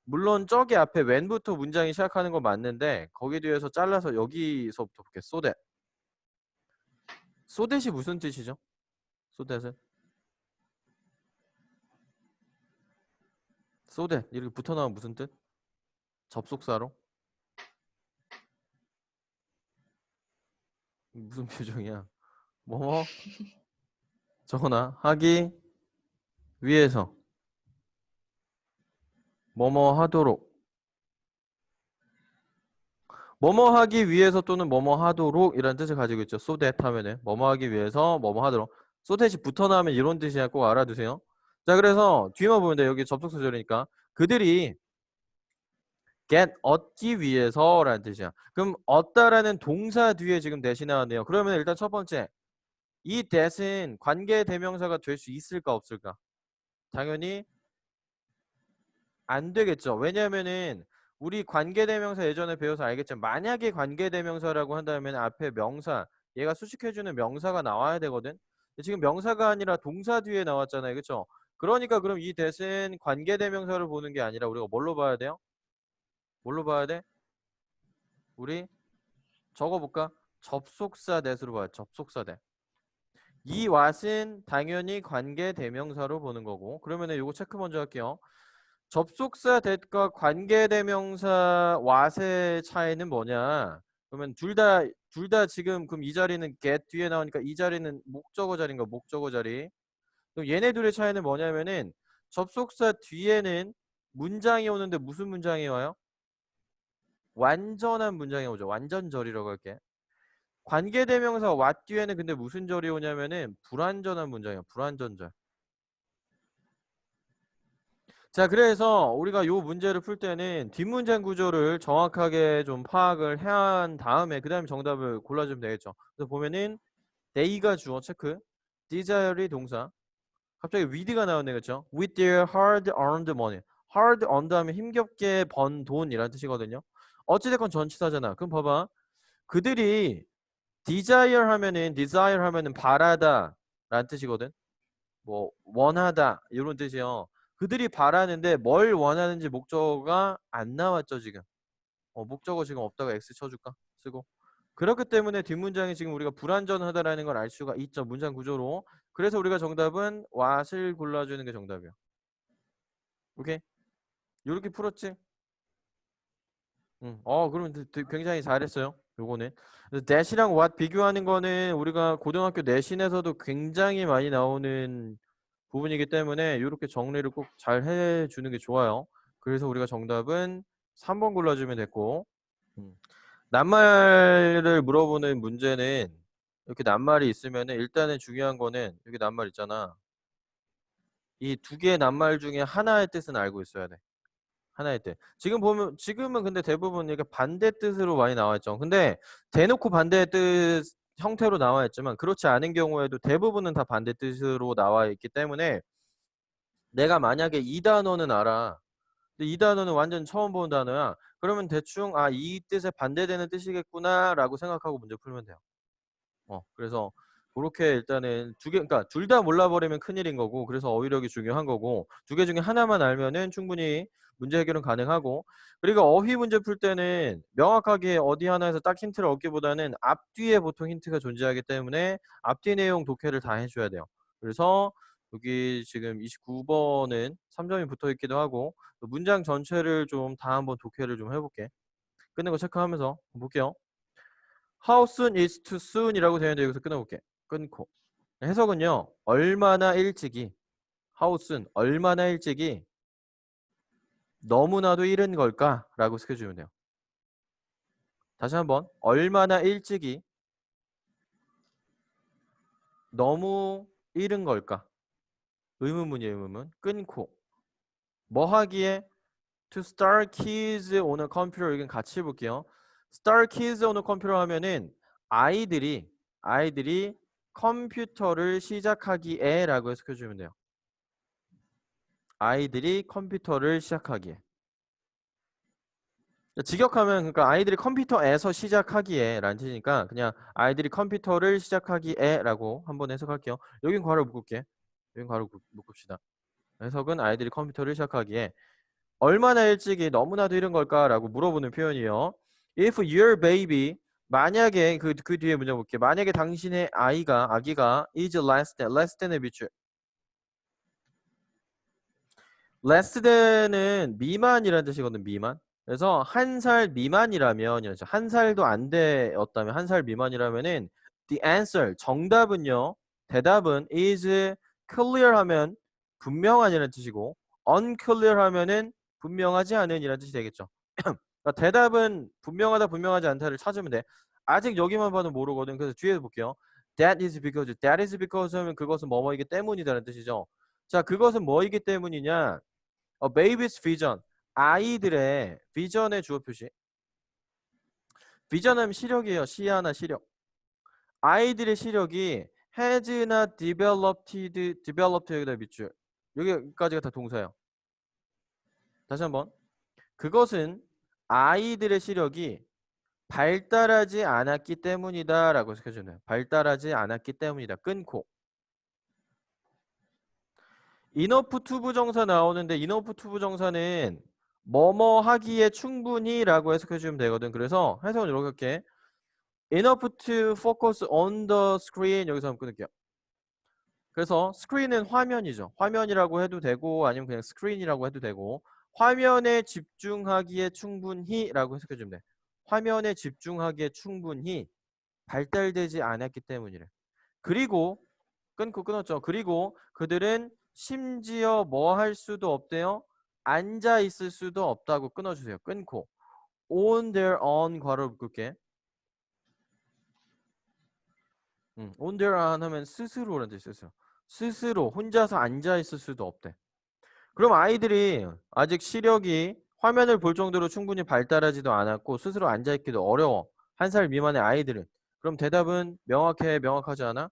물론 저기 앞에 when부터 문장이 시작하는 건 맞는데 거기 뒤에서 잘라서 여기서부터 볼게요. so that. so that이 무슨 뜻이죠? so that은? so that 이렇게 붙어 나오면 무슨 뜻? 접속사로? 무슨 표정이야? 뭐뭐 적어놔. 하기 위해서 뭐뭐 하도록 뭐뭐 하기 위해서 또는 뭐뭐 하도록 이라는 뜻을 가지고 있죠. so that 하면은 뭐뭐 하기 위해서 뭐뭐 하도록 so that이 붙어 나오면 이런 뜻이야. 꼭 알아두세요. 자, 그래서 뒤만 보면 돼. 여기 접속사절이니까 그들이 get 얻기 위해서 라는 뜻이야. 그럼 얻다라는 동사 뒤에 지금 that이 나왔네요. 그러면 일단 첫 번째 이 that은 관계 대명사가 될 수 있을까 없을까? 당연히 안 되겠죠. 왜냐면은 우리 관계대명사 예전에 배워서 알겠지만 만약에 관계대명사라고 한다면 앞에 명사 얘가 수식해주는 명사가 나와야 되거든. 근데 지금 명사가 아니라 동사 뒤에 나왔잖아요. 그쵸? 그러니까 그럼 이 that은 관계대명사를 보는 게 아니라 우리가 뭘로 봐야 돼요? 뭘로 봐야 돼? 우리 적어볼까? 접속사 that으로 봐요. 접속사 that. 이 what은 당연히 관계대명사로 보는 거고 그러면은 요거 체크 먼저 할게요. 접속사 that과 관계대명사 what의 차이는 뭐냐? 그러면 둘 다 지금 그럼 이 자리는 get 뒤에 나오니까 이 자리는 목적어 자리인가 목적어 자리. 그럼 얘네 둘의 차이는 뭐냐면은 접속사 뒤에는 문장이 오는데 무슨 문장이 와요? 완전한 문장이 오죠. 완전절이라고 할게. 관계대명사 what 뒤에는 근데 무슨 절이 오냐면은 불완전한 문장이에요. 불완전절. 자, 그래서 우리가 요 문제를 풀 때는 뒷문장 구조를 정확하게 좀 파악을 한 다음에 그 다음에 정답을 골라주면 되겠죠. 그래서 보면은 they가 주어 체크, desire이 동사, 갑자기 with가 나오네, 그렇죠? with their hard-earned money. hard-earned 하면 힘겹게 번 돈이라는 뜻이거든요. 어찌됐건 전치사잖아. 그럼 봐봐. 그들이 desire 하면은 바라다 라는 뜻이거든. 뭐 원하다 이런 뜻이요. 그들이 바라는데 뭘 원하는지 목적어가 안 나왔죠 지금. 목적어 지금 없다가 X 쳐줄까? 쓰고. 그렇기 때문에 뒷문장이 지금 우리가 불완전하다라는 걸 알 수가 있죠. 문장 구조로. 그래서 우리가 정답은 what을 골라주는 게 정답이야. 오케이? 이렇게 풀었지? 응. 그러면 굉장히 잘했어요. 요거는. that이랑 what 비교하는 거는 우리가 고등학교 내신에서도 굉장히 많이 나오는 부분이기 때문에 이렇게 정리를 꼭 잘 해주는 게 좋아요. 그래서 우리가 정답은 3번 골라주면 됐고 낱말을 물어보는 문제는 이렇게 낱말이 있으면 일단은 중요한 거는 여기 낱말 있잖아. 이 두 개의 낱말 중에 하나의 뜻은 알고 있어야 돼. 하나의 뜻. 지금은 근데 대부분 이게 반대 뜻으로 많이 나와 있죠. 근데 대놓고 반대 뜻 형태로 나와 있지만 그렇지 않은 경우에도 대부분은 다 반대 뜻으로 나와 있기 때문에 내가 만약에 이 단어는 알아. 근데 이 단어는 완전 처음 본 단어야. 그러면 대충 이 뜻에 반대되는 뜻이겠구나 라고 생각하고 문제 풀면 돼요. 그래서 그렇게 일단은 두 개, 그러니까 둘 다 몰라버리면 큰일인 거고, 그래서 어휘력이 중요한 거고, 두 개 중에 하나만 알면은 충분히 문제 해결은 가능하고, 그리고 어휘 문제 풀 때는 명확하게 어디 하나에서 딱 힌트를 얻기보다는 앞뒤에 보통 힌트가 존재하기 때문에 앞뒤 내용 독해를 다 해줘야 돼요. 그래서 여기 지금 29번은 3점이 붙어 있기도 하고, 문장 전체를 좀 다 한번 독해를 좀 해볼게. 끝낸 거 체크하면서 볼게요. How soon is too soon 이라고 되어 있는데 여기서 끊어볼게. 끊고. 해석은요. 얼마나 일찍이, how soon, 얼마나 일찍이 너무나도 이른 걸까? 라고 쓰여주면 돼요. 다시 한번. 얼마나 일찍이 너무 이른 걸까? 의문문이에요, 의문문. 끊고. 뭐 하기에? To start kids on a computer. 이건 같이 해볼게요. Start kids on a computer 하면은 아이들이 컴퓨터를 시작하기에 라고 해석해주면 돼요. 아이들이 컴퓨터를 시작하기에. 직역하면 그러니까 아이들이 컴퓨터에서 시작하기에 라는 뜻이니까 그냥 아이들이 컴퓨터를 시작하기에 라고 한번 해석할게요. 여긴 괄호 묶을게. 여긴 괄호 묶읍시다. 해석은 아이들이 컴퓨터를 시작하기에 얼마나 일찍이 너무나도 이른 걸까 라고 물어보는 표현이에요. If your baby, 만약에 그 뒤에 문장 볼게요. 만약에 당신의 아기가 is less than의 밑줄. less than은 미만이라는 뜻이거든. 미만. 그래서 한 살 미만이라면, 한 살도 안 되었다면, 한 살 미만이라면은 the answer, 정답은요, 대답은 is clear 하면 분명한이라는 뜻이고 unclear 하면은 분명하지 않은 이라는 뜻이 되겠죠. 그러니까 대답은 분명하다 분명하지 않다를 찾으면 돼. 아직 여기만 봐도 모르거든. 그래서 뒤에 볼게요. That is because 하면 그것은 뭐뭐이기 때문이다라는 뜻이죠. 자, 그것은 뭐이기 때문이냐? baby's vision, 아이들의 비전의 주어 표시. 비전은 시력이에요. 시야나 시력. 아이들의 시력이 has나 developed 여기다 밑줄. 여기까지가 다 동사예요. 다시 한번. 그것은 아이들의 시력이 발달하지 않았기 때문이다 라고 해석해주네요. 발달하지 않았기 때문이다. 끊고. enough to 부정사 나오는데 enough to 부정사는 뭐뭐 하기에 충분히 라고 해석해주면 되거든. 그래서 해석은 이렇게 할게. enough to focus on the screen. 여기서 한번 끊을게요. 그래서 스크린은 화면이죠. 화면이라고 해도 되고 아니면 그냥 스크린이라고 해도 되고 화면에 집중하기에 충분히 라고 해석해주면 돼. 화면에 집중하기에 충분히 발달되지 않았기 때문이래. 그리고 끊었죠. 그리고 그들은 심지어 뭐 할 수도 없대요. 앉아 있을 수도 없다고 끊어주세요. 끊고 on their own 괄호 묶을게. on their own 하면 스스로라는 뜻이었어요. 스스로 혼자서 앉아 있을 수도 없대. 그럼 아이들이 아직 시력이 화면을 볼 정도로 충분히 발달하지도 않았고 스스로 앉아 있기도 어려워. 1살 미만의 아이들은. 그럼 대답은 명확하지 않아?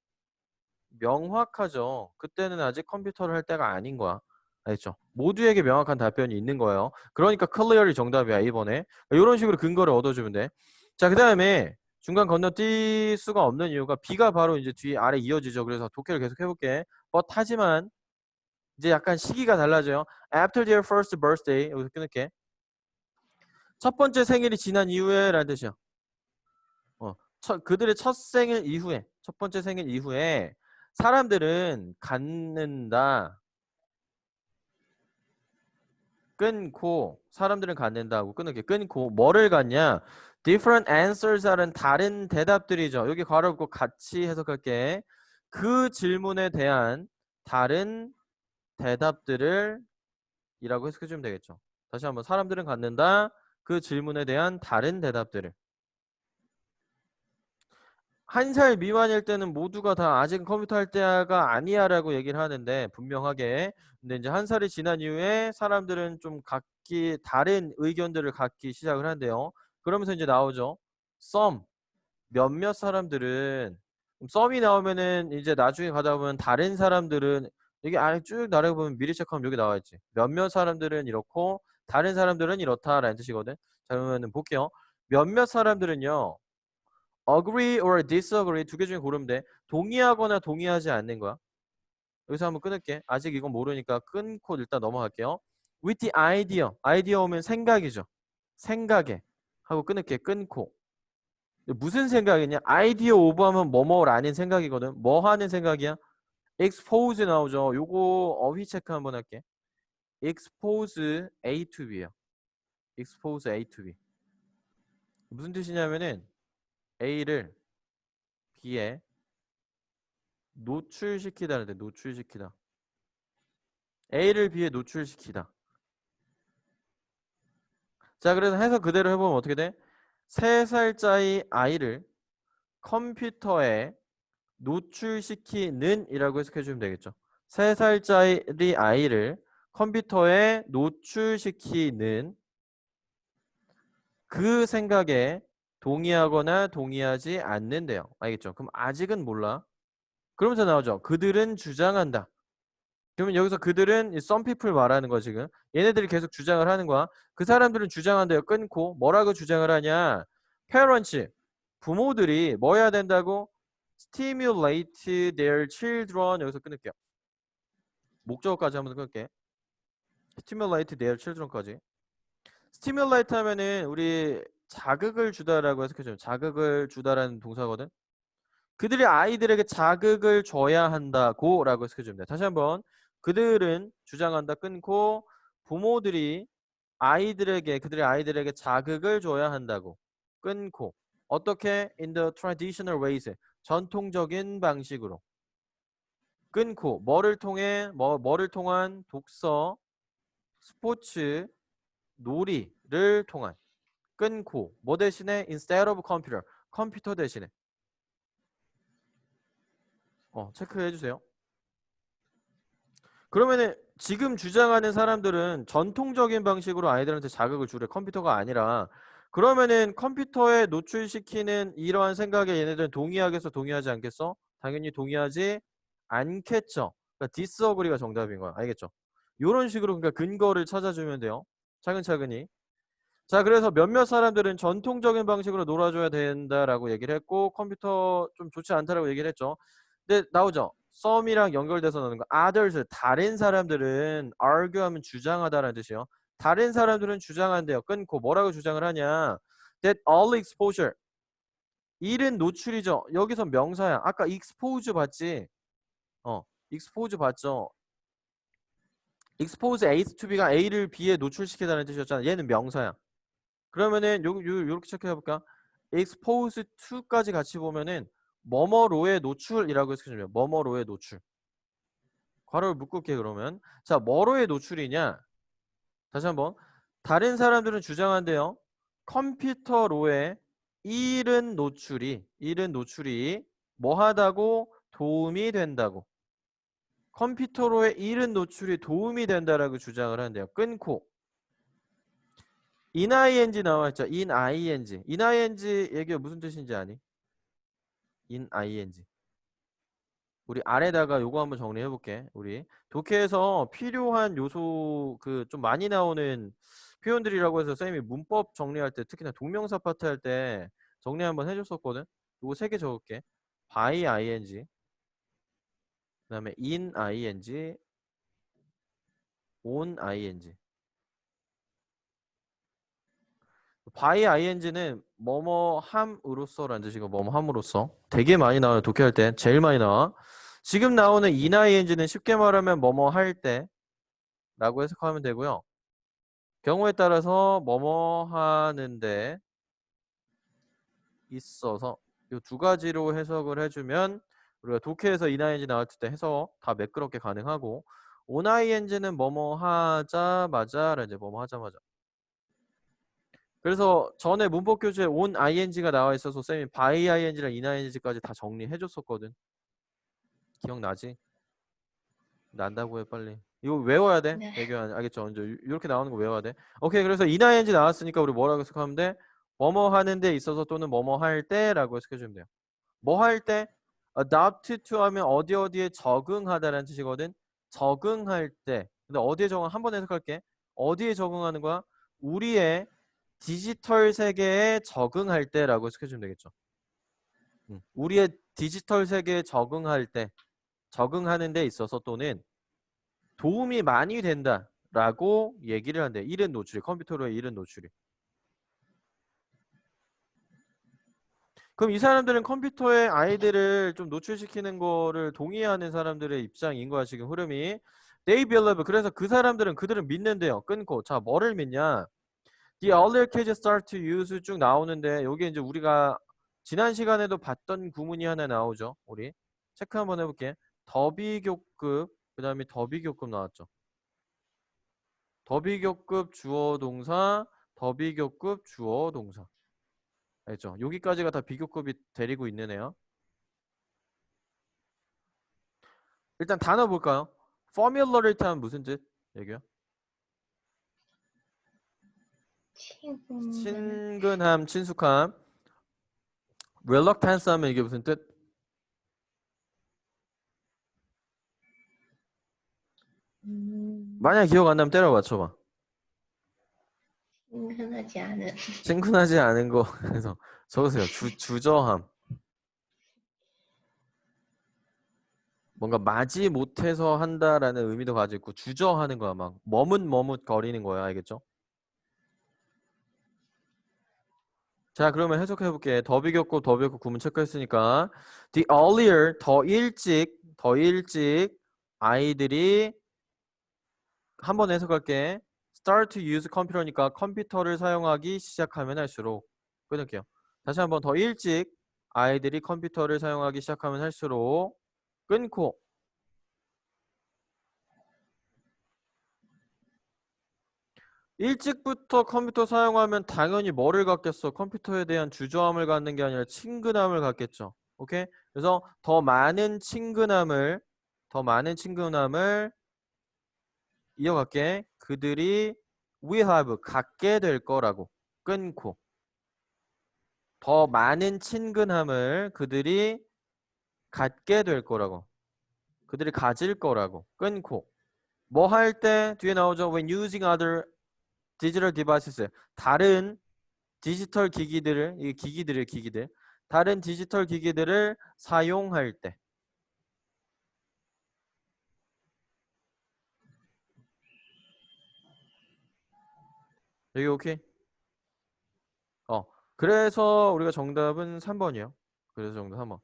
명확하죠. 그때는 아직 컴퓨터를 할 때가 아닌 거야. 알겠죠? 모두에게 명확한 답변이 있는 거예요. 그러니까 clear이 정답이야, 이번에. 이런 식으로 근거를 얻어주면 돼. 자, 그 다음에 중간 건너뛸 수가 없는 이유가 B가 바로 이제 뒤에 아래 이어지죠. 그래서 독해를 계속 해볼게. 하지만 이제 약간 시기가 달라져요. After their first birthday. 여기서 끊을게. 첫 번째 생일이 지난 이후에 라는 뜻이야. 그들의 첫 생일 이후에, 첫 번째 생일 이후에 사람들은 갖는다. 끊고 사람들은 갖는다고 끊을게. 끊고 뭐를 갖냐? Different answers 하는 다른 대답들이죠. 여기 괄호 꼭 같이 해석할게. 그 질문에 대한 다른 대답들을 이라고 해석해주면 되겠죠. 다시 한번 사람들은 갖는다. 그 질문에 대한 다른 대답들을. 1살 미만일 때는 모두가 다 아직 컴퓨터 할 때가 아니야 라고 얘기를 하는데 분명하게. 근데 이제 1살이 지난 이후에 사람들은 좀 각기 다른 의견들을 갖기 시작을 한대요. 그러면서 이제 나오죠. some. 몇몇 사람들은 some이 나오면은 이제 나중에 가다 보면 다른 사람들은 여기 안에 쭉 나눠보면 미리 체크하면 여기 나와 있지. 몇몇 사람들은 이렇고 다른 사람들은 이렇다라는 뜻이거든. 자, 그러면은 볼게요. 몇몇 사람들은요. agree or disagree 두 개 중에 고르면 돼. 동의하거나 동의하지 않는 거야. 여기서 한번 끊을게. 아직 이건 모르니까 끊고 일단 넘어갈게요. with the idea. 아이디어 오면 생각이죠. 생각에. 하고 끊을게. 끊고. 무슨 생각이냐? 아이디어 오브 하면 뭐뭐라는 생각이거든. 뭐 하는 생각이야? expose 나오죠. 요거 어휘 체크 한번 할게. expose A to B예요. expose A to B. 무슨 뜻이냐면은 A를 B에 노출시키다는데 노출시키다. A를 B에 노출시키다. 자, 그래서 해서 그대로 해보면 어떻게 돼? 3살짜리 아이를 컴퓨터에 노출시키는 이라고 해석해주면 되겠죠. 3살짜리 아이를 컴퓨터에 노출시키는 그 생각에 동의하거나 동의하지 않는데요. 알겠죠? 그럼 아직은 몰라. 그러면서 나오죠. 그들은 주장한다. 그러면 여기서 그들은 some people 말하는 거야 지금. 얘네들이 계속 주장을 하는 거야. 그 사람들은 주장한대요. 끊고 뭐라고 주장을 하냐. parents, 부모들이 뭐 해야 된다고? stimulate their children. 여기서 끊을게요. 목적어까지 한번 끊을게. stimulate their children까지. stimulate 하면은 우리 자극을 주다라고 해석해줘요. 자극을 주다라는 동사거든. 그들이 아이들에게 자극을 줘야 한다고 라고 해석해주면 돼. 다시 한번. 그들은 주장한다 끊고 부모들이 그들의 아이들에게 자극을 줘야 한다고 끊고 어떻게? in the traditional ways. 전통적인 방식으로 끊고 뭐를 통해? 뭐를 통한? 독서, 스포츠, 놀이를 통한 끊고 뭐 대신에? instead of computer. 컴퓨터 대신에. 체크해 주세요. 그러면은 지금 주장하는 사람들은 전통적인 방식으로 아이들한테 자극을 주래. 컴퓨터가 아니라. 그러면은 컴퓨터에 노출시키는 이러한 생각에 얘네들은 동의하겠어? 동의하지 않겠어? 당연히 동의하지 않겠죠. 그러니까 disagree가 정답인 거야. 알겠죠? 이런 식으로 그러니까 근거를 찾아주면 돼요. 차근차근히. 자, 그래서 몇몇 사람들은 전통적인 방식으로 놀아줘야 된다라고 얘기를 했고 컴퓨터 좀 좋지 않다라고 얘기를 했죠. 근데 나오죠. some이랑 연결돼서 나오는 거. others, 다른 사람들은 argue하면 주장하다라는 뜻이에요. 다른 사람들은 주장한대요. 끊고 뭐라고 주장을 하냐. that all exposure. 일은 노출이죠. 여기서 명사야. 아까 expose 봤지? expose 봤죠? expose A to B가 A를 B에 노출시키다는 뜻이었잖아. 얘는 명사야. 그러면은 요렇게 체크해 볼까? expose to까지 같이 보면은 뭐뭐로의 노출이라고 해석해주면 뭐뭐로의 노출. 괄호를 묶을게 그러면. 자, 뭐로의 노출이냐? 다시 한번. 다른 사람들은 주장한대요. 컴퓨터로의 일은 노출이 뭐 하다고? 도움이 된다고. 컴퓨터로의 일은 노출이 도움이 된다라고 주장을 한대요. 끊고 in ing 나와있죠. in ing 얘기가 무슨 뜻인지 아니? in ing 우리 아래다가 요거 한번 정리해 볼게. 우리 독해에서 필요한 요소 그 좀 많이 나오는 표현들이라고 해서 쌤이 문법 정리할 때 특히나 동명사 파트 할 때 정리 한번 해줬었거든. 요거 3개 적을게. by ing 그다음에 in ing on ing by ing는 뭐뭐 함으로써라는 뜻이고 뭐뭐 함으로써 되게 많이 나와요. 독해할 때 제일 많이 나와. 지금 나오는 in ing는 쉽게 말하면 뭐뭐 할 때 라고 해석하면 되고요. 경우에 따라서 뭐뭐 하는데 있어서 이 두 가지로 해석을 해주면 우리가 독해에서 in ing 나올 때 해석 다 매끄럽게 가능하고 on ing는 뭐뭐 하자마자 이제 뭐뭐 하자마자 그래서 전에 문법 교재에 on ing가 나와 있어서 쌤이 by ing랑 in ing까지 다 정리해 줬었거든. 기억나지? 난다고 해 빨리. 이거 외워야 돼. 네. 배교 알겠죠? 이제 이렇게 나오는 거 외워야 돼. 오케이. 그래서 in ing 나왔으니까 우리 뭐라고 해석하면 돼? 뭐뭐 하는 데 있어서 또는 뭐뭐 할 때라고 해석해 주면 돼요. 뭐 할 때? adopt to 하면 어디에 적응하다라는 뜻이거든. 적응할 때. 근데 어디에 적응? 한번 해석할게. 어디에 적응하는 거야? 우리의 디지털 세계에 적응할 때라고 해석해 주면 되겠죠. 우리의 디지털 세계에 적응하는 데 있어서 또는 도움이 많이 된다라고 얘기를 한대. 이른 노출이, 컴퓨터로의 이른 노출이. 그럼 이 사람들은 컴퓨터에 아이들을 좀 노출시키는 거를 동의하는 사람들의 입장인 거야, 지금 흐름이. They believe. 그래서 그 사람들은 그들은 믿는데요. 끊고. 자, 뭐를 믿냐? The earlier kids start to use 쭉 나오는데 여기 이제 우리가 지난 시간에도 봤던 구문이 하나 나오죠. 우리 체크 한번 해볼게. 더비교급, 그 다음에 더비교급 나왔죠. 더비교급 주어 동사, 더비교급 주어 동사. 알죠? 여기까지가 다 비교급이 데리고 있는 애야. 일단 단어 볼까요? Familiarity 하면 무슨 뜻? 얘기요? 친근함, 친숙함. Reluctance 하면 이게 무슨 뜻? 만약 기억 안 나면 때려 맞춰봐. 친근하지 않은. 친근하지 않은 거. 그래서 적으세요. 주저함. 뭔가 마지 못해서 한다라는 의미도 가지고 있고 주저하는 거야. 막 머뭇머뭇 거리는 거야. 알겠죠? 자, 그러면 해석해 볼게. 더비교급 구문 체크했으니까 the earlier, 더 일찍 아이들이 한번 해석할게. start to use 컴퓨터니까 컴퓨터를 사용하기 시작하면 할수록 끊을게요. 다시 한번 더 일찍 아이들이 컴퓨터를 사용하기 시작하면 할수록 끊고 일찍부터 컴퓨터 사용하면 당연히 뭐를 갖겠어? 컴퓨터에 대한 주저함을 갖는 게 아니라 친근함을 갖겠죠. 오케이? 그래서 더 많은 친근함을 이어갈게. 그들이 will have 갖게 될 거라고 끊고 더 많은 친근함을 그들이 갖게 될 거라고 그들이 가질 거라고 끊고 뭐 할 때 뒤에 나오죠. When using other digital devices 다른 디지털 기기들을 이 기기들 다른 디지털 기기들을 사용할 때 여기 오케이? 그래서 우리가 정답은 3번이에요. 그래서 정답 3번.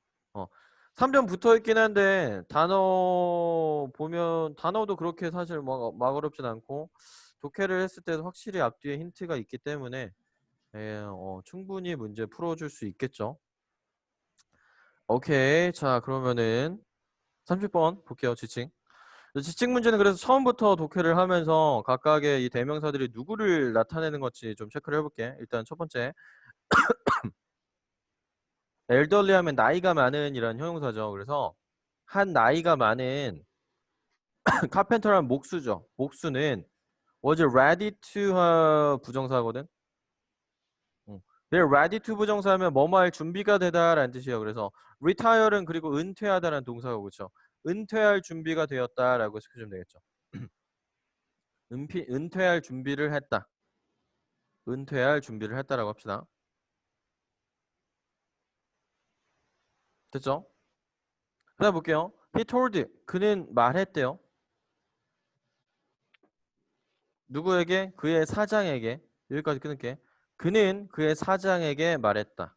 3점 붙어 있긴 한데 단어 보면 단어도 그렇게 사실 막 어렵진 않고 독해를 했을 때도 확실히 앞뒤에 힌트가 있기 때문에 충분히 문제 풀어줄 수 있겠죠. 오케이. 자, 그러면은 30번 볼게요. 지칭. 지칭 문제는 그래서 처음부터 독해를 하면서 각각의 이 대명사들이 누구를 나타내는 건지 좀 체크를 해볼게. 일단 첫 번째. 엘더리 하면 나이가 많은 이란 형용사죠. 그래서 한 나이가 많은 카펜터라는 목수죠. 목수는 was ready to 부정사거든. ready to 부정사하면 뭐뭐 할 준비가 되다라는 뜻이에요. 그래서 retire는 그리고 은퇴하다라는 동사가 그렇죠. 은퇴할 준비가 되었다라고 해석해주면 되겠죠. 은퇴할 준비를 했다. 은퇴할 준비를 했다라고 합시다. 됐죠? 그다음 볼게요. He told 그는 말했대요. 누구에게? 그의 사장에게. 여기까지 끊을게. 그는 그의 사장에게 말했다.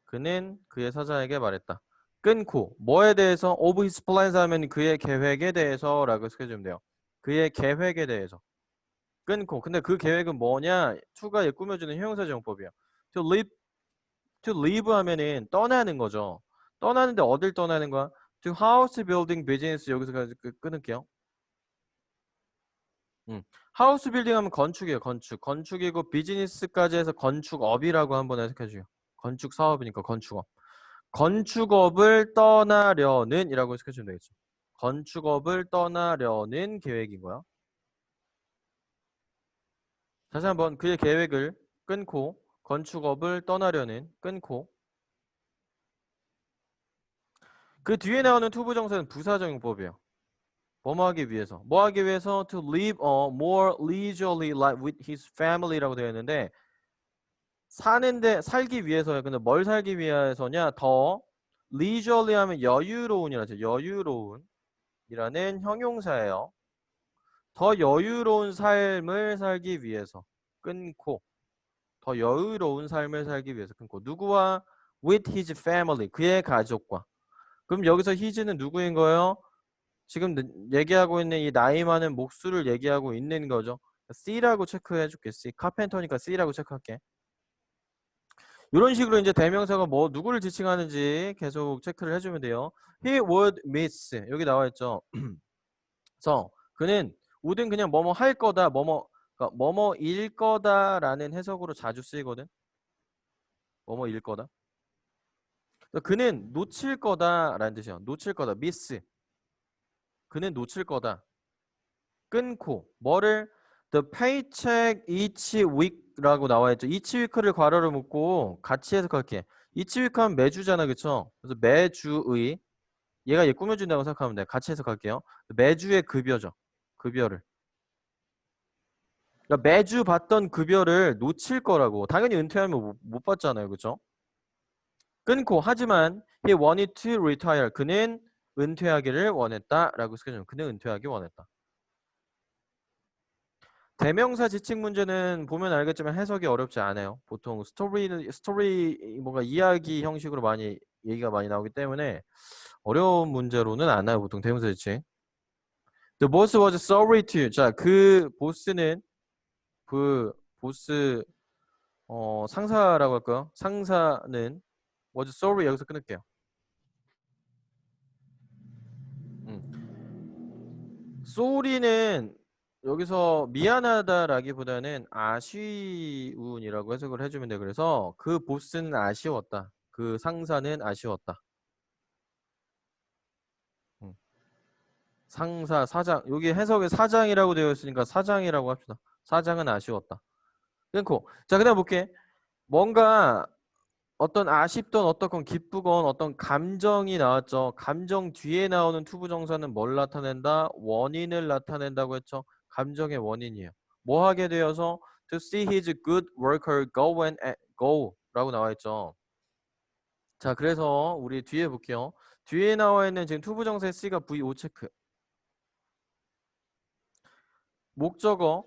그는 그의 사장에게 말했다. 끊고 뭐에 대해서 of his plans 하면 그의 계획에 대해서라고 해석해주면 돼요. 그의 계획에 대해서. 끊고 근데 그 계획은 뭐냐? to가 꾸며주는 형용사 정법이야. to leave 하면은 떠나는 거죠. 떠나는데 어딜 떠나는 거야? to house building business 여기서 끊을게요. 하우스 빌딩 하면 건축이에요. 건축이고 비즈니스까지 해서 건축업이라고 한번 해석해줘요. 건축 사업이니까 건축업. 건축업을 떠나려는 이라고 해석해주면 되겠죠. 건축업을 떠나려는 계획인 거야. 다시 한번 그의 계획을 끊고 건축업을 떠나려는 끊고 그 뒤에 나오는 투부정사는 부사정용법이에요. 뭐뭐 하기 위해서. 뭐 하기 위해서 to live a more leisurely life with his family라고 되어 있는데 사는데 살기 위해서야. 근데 뭘 살기 위해서냐? 더 leisurely 하면 여유로운이라죠. 여유로운이라는 형용사예요. 더 여유로운 삶을 살기 위해서 끊고 더 여유로운 삶을 살기 위해서 끊고 누구와 with his family 그의 가족과 그럼 여기서 his는 누구인 거예요? 지금 얘기하고 있는 이 나이 많은 목수를 얘기하고 있는 거죠. C라고 체크해 줄게. C. 카펜터니까 C라고 체크할게. 이런 식으로 이제 대명사가 뭐 누구를 지칭하는지 계속 체크를 해주면 돼요. He would miss 여기 나와 있죠. 그래서 그는 would은 그냥 뭐뭐 할 거다, 그러니까 뭐뭐일 거다라는 해석으로 자주 쓰이거든. 뭐뭐일 거다. 그러니까 그는 놓칠 거다라는 뜻이야. 놓칠 거다. miss. 그는 놓칠 거다. 끊고 뭐를 the paycheck each week라고 나와 있죠. each week를 괄호를 묶고 같이 해석할게. each week 하면 매주잖아, 그쵸? 그래서 매주의 얘가 얘 꾸며준다고 생각하면 돼. 같이 해석할게요. 매주의 급여죠. 급여를. 그러니까 매주 받던 급여를 놓칠 거라고. 당연히 은퇴하면 못 받잖아요, 그쵸? 끊고 하지만 he wanted to retire. 그는 은퇴하기를 원했다라고 쓰여져. 그는 은퇴하기 원했다. 대명사 지칭 문제는 보면 알겠지만 해석이 어렵지 않아요. 보통 스토리 뭔가 이야기 형식으로 많이 얘기가 많이 나오기 때문에 어려운 문제로는 안 나요. 보통 대명사 지칭. The boss was sorry to you. 자, 그 보스는 그 보스 상사라고 할까요? 상사는 was sorry 여기서 끊을게요. sorry는 여기서 미안하다라기보다는 아쉬운이라고 해석을 해주면 돼. 그래서 그 보스는 아쉬웠다. 그 상사는 아쉬웠다. 상사, 사장. 여기 해석에 사장이라고 되어 있으니까 사장이라고 합시다. 사장은 아쉬웠다. 끊고. 자, 그 다음 볼게. 뭔가 어떤 아쉽던 어떻건 기쁘건 어떤 감정이 나왔죠. 감정 뒤에 나오는 투부정사는 뭘 나타낸다? 원인을 나타낸다고 했죠. 감정의 원인이에요. 뭐 하게 되어서 to see his good worker go and go 라고 나와 있죠. 자, 그래서 우리 뒤에 볼게요. 뒤에 나와 있는 지금 투부정사의 C가 V5 체크. 목적어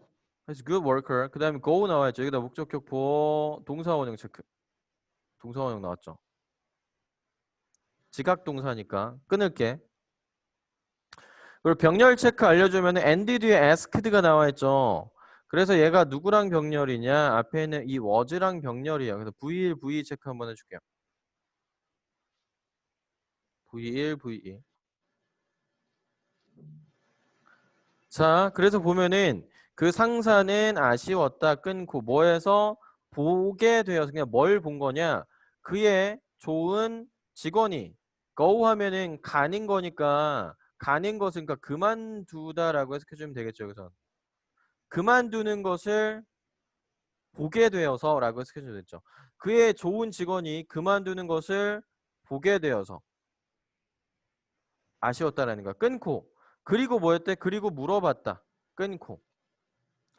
his good worker 그 다음에 go 나와 있죠. 여기다 목적격 보어 동사원형 체크. 동사원형 나왔죠. 지각동사니까 끊을게. 그리고 병렬 체크 알려주면 and 뒤에 asked가 나와 있죠. 그래서 얘가 누구랑 병렬이냐? 앞에 있는 이 was랑 병렬이야. 그래서 V1, V2 체크 한번 해줄게요. V1, V2. 자, 그래서 보면은 그 상사는 아쉬웠다 끊고 뭐해서 보게 되어서 그냥 뭘 본 거냐? 그의 좋은 직원이 go 하면은 가는 거니까 가는 것은 그러니까 그만두다라고 해석해주면 되겠죠. 그래서 그만두는 것을 보게 되어서라고 해석해주면 되죠. 그의 좋은 직원이 그만두는 것을 보게 되어서 아쉬웠다라는 거야. 끊고 그리고 뭐였대? 그리고 물어봤다. 끊고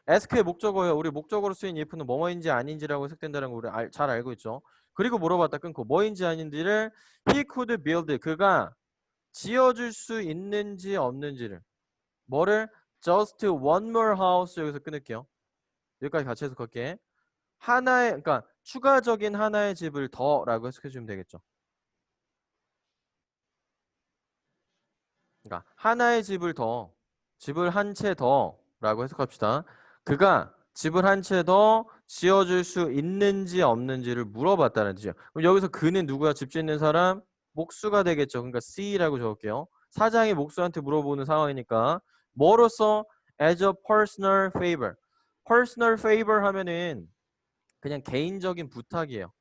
ask의 목적어예요. 우리 목적어로 쓰인 if는 뭐뭐인지 아닌지라고 해석된다는 거 우리 잘 알고 있죠. 그리고 물어봤다 끊고 뭐인지 아닌지를 he could build 그가 지어줄 수 있는지 없는지를 뭐를 just one more house 여기서 끊을게요. 여기까지 같이 해석할게. 하나의 그러니까 추가적인 하나의 집을 더라고 해석해 주면 되겠죠. 그러니까 하나의 집을 더 집을 한 채 더라고 해석합시다. 그가 집을 한 채 더 지어줄 수 있는지 없는지를 물어봤다는 뜻이에요. 그럼 여기서 그는 누구야? 집 짓는 사람? 목수가 되겠죠. 그러니까 C라고 적을게요. 사장이 목수한테 물어보는 상황이니까 뭐로써 as a personal favor. personal favor 하면은 그냥 개인적인 부탁이에요.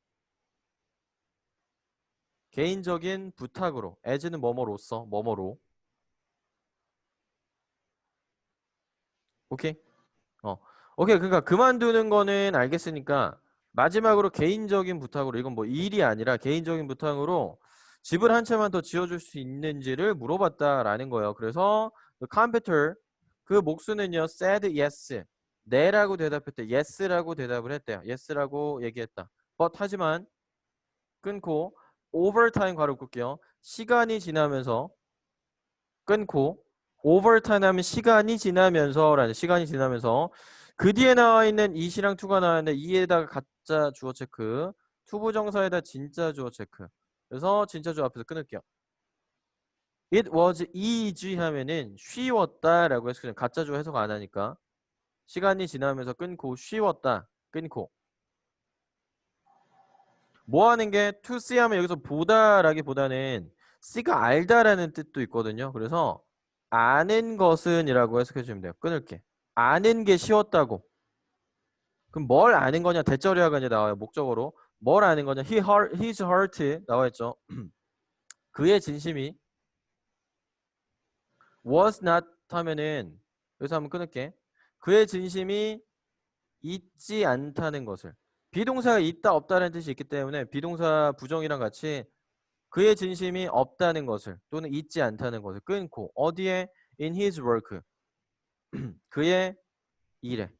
개인적인 부탁으로 as는 뭐뭐로써 뭐뭐로 오케이? 오케이. 그러니까 그만두는 거는 알겠으니까 마지막으로 개인적인 부탁으로 이건 뭐 일이 아니라 개인적인 부탁으로 집을 한 채만 더 지어줄 수 있는지를 물어봤다라는 거예요. 그래서 the computer 그 목수는요 said yes 네라고 대답했대. yes라고 대답을 했대요. yes라고 얘기했다. but 하지만 끊고 overtime 괄호 긋게요. 시간이 지나면서 끊고 overtime 하면 시간이 지나면서라는 시간이 지나면서 그 뒤에 나와 있는 이시랑 투가 나왔는데 이에다가 가짜 주어 체크 투부정사에다 진짜 주어 체크 그래서 진짜 주어 앞에서 끊을게요. It was easy 하면은 쉬웠다라고 해서 그냥 가짜 주어 해석 안 하니까 시간이 지나면서 끊고 쉬웠다 끊고 뭐 하는 게 to see 하면 여기서 보다라기보다는 see가 알다라는 뜻도 있거든요. 그래서 아는 것은 이라고 해석해 주시면 돼요. 끊을게. 아는 게 쉬웠다고. 그럼 뭘 아는 거냐? 대절이야가 이제 나와요. 목적어로. 뭘 아는 거냐? his heart 나와 있죠. 그의 진심이 was not 하면은 여기서 한번 끊을게. 그의 진심이 있지 않다는 것을. 비동사가 있다 없다는 뜻이 있기 때문에 비동사 부정이랑 같이 그의 진심이 없다는 것을 또는 있지 않다는 것을 끊고 어디에 in his work 그의 일에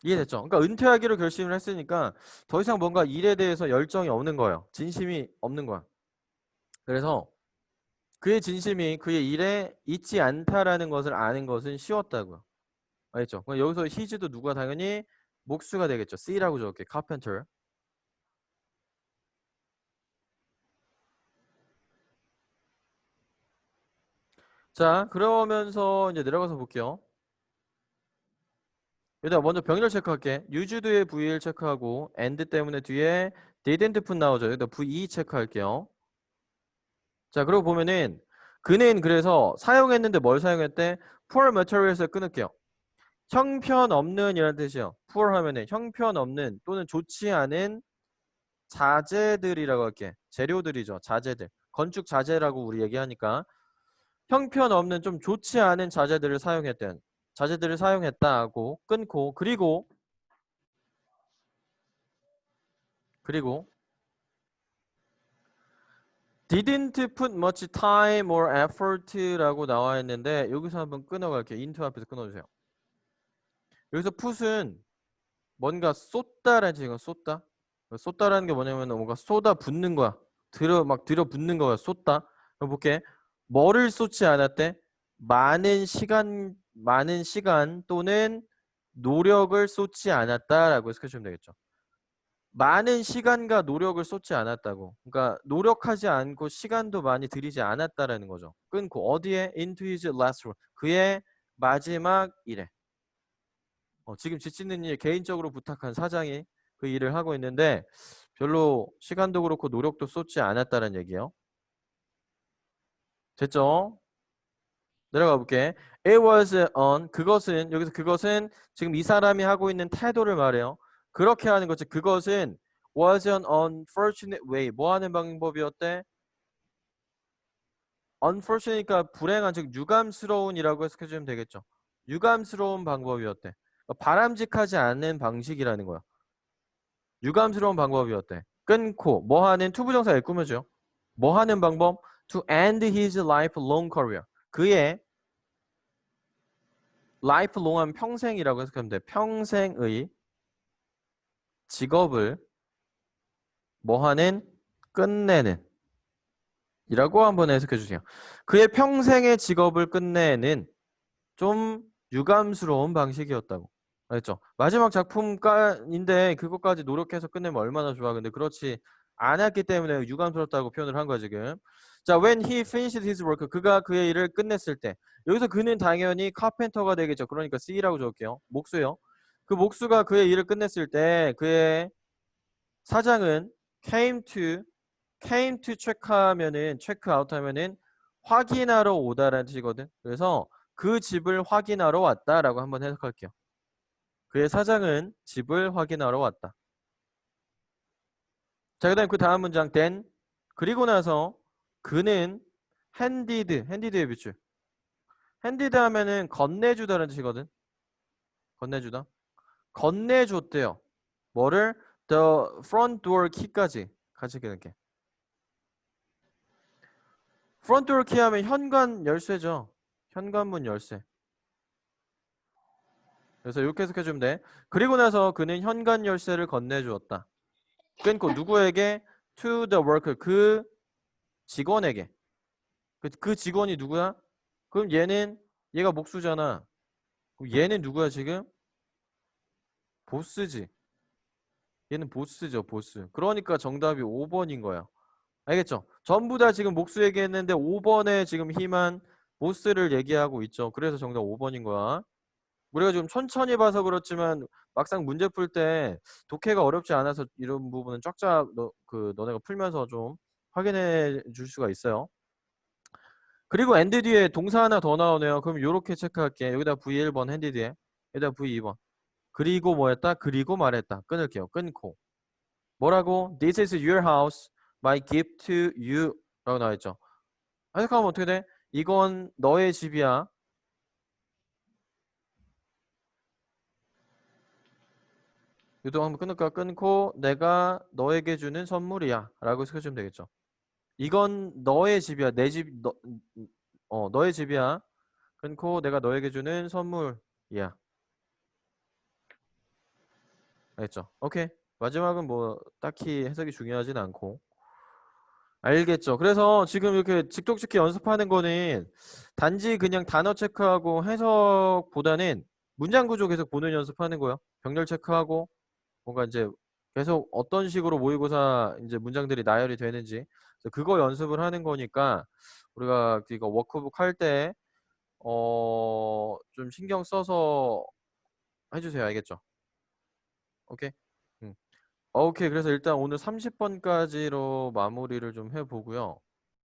이해됐죠? 그러니까 은퇴하기로 결심을 했으니까 더 이상 뭔가 일에 대해서 열정이 없는 거예요. 진심이 없는 거야. 그래서 그의 진심이 그의 일에 있지 않다라는 것을 아는 것은 쉬웠다고요. 알겠죠? 그럼 여기서 his도 누가 당연히 목수가 되겠죠. C라고 적을게. carpenter. 자, 그러면서 이제 내려가서 볼게요. 일단 먼저 병렬 체크할게. used의 VL 체크하고 and 때문에 뒤에 didn't put 나오죠. 일단 VE 체크할게요. 자, 그러고 보면은 그는 그래서 사용했는데 뭘 사용했대? poor materials을 끊을게요. 형편없는 이라는 뜻이에요. poor 하면은 형편없는 또는 좋지 않은 자재들이라고 할게. 재료들이죠. 자재들. 건축 자재라고 우리 얘기하니까 형편없는 좀 좋지 않은 자재들을 사용했대. 자재들을 사용했다 하고 끊고 그리고 didn't put much time or effort라고 나와 있는데 여기서 한번 끊어갈게요. into 앞에서 끊어주세요. 여기서 put은 뭔가 쏟다라는 뜻이에요. 쏟다. 쏟다라는 게 뭐냐면 뭔가 쏟아 붓는 거야. 들어 붓는 거야. 쏟다. 그럼 볼게. 뭐를 쏟지 않았대? 많은 시간 또는 노력을 쏟지 않았다라고 해석해주면 되겠죠. 많은 시간과 노력을 쏟지 않았다고. 그러니까 노력하지 않고 시간도 많이 들이지 않았다라는 거죠. 끊고 어디에? Into his last role. 그의 마지막 일에. 지금 지치는 일 개인적으로 부탁한 사장이 그 일을 하고 있는데 별로 시간도 그렇고 노력도 쏟지 않았다는 얘기예요. 됐죠? 내려가 볼게. It was on 그것은 여기서 그것은 지금 이 사람이 하고 있는 태도를 말해요. 그렇게 하는 거지. 그것은 was an unfortunate way. 뭐 하는 방법이었대? unfortunate니까 불행한 즉 유감스러운이라고 해석해 주면 되겠죠. 유감스러운 방법이었대. 바람직하지 않은 방식이라는 거야. 유감스러운 방법이었대. 끊고 뭐 하는 투부정사에 꾸며줘. 뭐 하는 방법? To end his lifelong career. 그의 lifelong 하면 평생이라고 해석하면 돼. 평생의 직업을 뭐 하는 끝내는 이라고 한번 해석해 주세요. 그의 평생의 직업을 끝내는 좀 유감스러운 방식이었다고. 알겠죠? 마지막 작품인데 그것까지 노력해서 끝내면 얼마나 좋아. 근데 그렇지 않았기 때문에 유감스럽다고 표현을 한 거야 지금. 자, when he finished his work, 그가 그의 일을 끝냈을 때. 여기서 그는 당연히 카펜터가 되겠죠. 그러니까 C라고 적을게요. 목수요. 그 목수가 그의 일을 끝냈을 때 그의 사장은 came to check하면은 check out 하면은 확인하러 오다라는 뜻이거든. 그래서 그 집을 확인하러 왔다라고 한번 해석할게요. 그의 사장은 집을 확인하러 왔다. 자, 그다음 그 다음 문장 then 그리고 나서 그는 handed의 비출. handed 하면은 건네주다라는 뜻이거든. 건네주다. 건네줬대요. 뭐를? the front door key까지 같이 이렇게. front door key 하면 현관 열쇠죠. 현관문 열쇠. 그래서 이렇게 해석해주면 돼. 그리고 나서 그는 현관 열쇠를 건네주었다. 끊고 누구에게? To the worker. 그 직원에게. 그 직원이 누구야? 그럼 얘가 목수잖아. 그럼 얘는 누구야 지금? 보스지. 얘는 보스죠, 보스. 그러니까 정답이 5번인 거야. 알겠죠? 전부 다 지금 목수 얘기했는데 5번에 지금 힘한 보스를 얘기하고 있죠. 그래서 정답 5번인 거야. 우리가 좀 천천히 봐서 그렇지만 막상 문제 풀 때 독해가 어렵지 않아서 이런 부분은 쫙쫙 너네가 풀면서 좀 확인해 줄 수가 있어요. 그리고 and 뒤에 동사 하나 더 나오네요. 그럼 요렇게 체크할게. 여기다 V1번 핸디 뒤에. 여기다 V2번. 그리고 뭐 했다? 그리고 말했다. 끊을게요. 끊고. 뭐라고? This is your house. My gift to you. 라고 나와있죠. 해석하면 어떻게 돼? 이건 너의 집이야. 유도 한번 끊을까? 끊고 내가 너에게 주는 선물이야. 라고 해석해주면 되겠죠. 이건 너의 집이야. 내 집, 너의 집이야. 끊고 내가 너에게 주는 선물이야. 알겠죠? 오케이. 마지막은 뭐 딱히 해석이 중요하진 않고. 알겠죠? 그래서 지금 이렇게 직독직히 연습하는 거는 단지 그냥 단어 체크하고 해석보다는 문장 구조 계속 보는 연습하는 거예요. 병렬 체크하고 뭔가 이제 계속 어떤 식으로 모의고사 이제 문장들이 나열이 되는지 그래서 그거 연습을 하는 거니까 우리가 이거 워크북 할 때 좀 신경 써서 해주세요. 알겠죠? 오케이. 오케이. 그래서 일단 오늘 30번까지로 마무리를 좀 해보고요.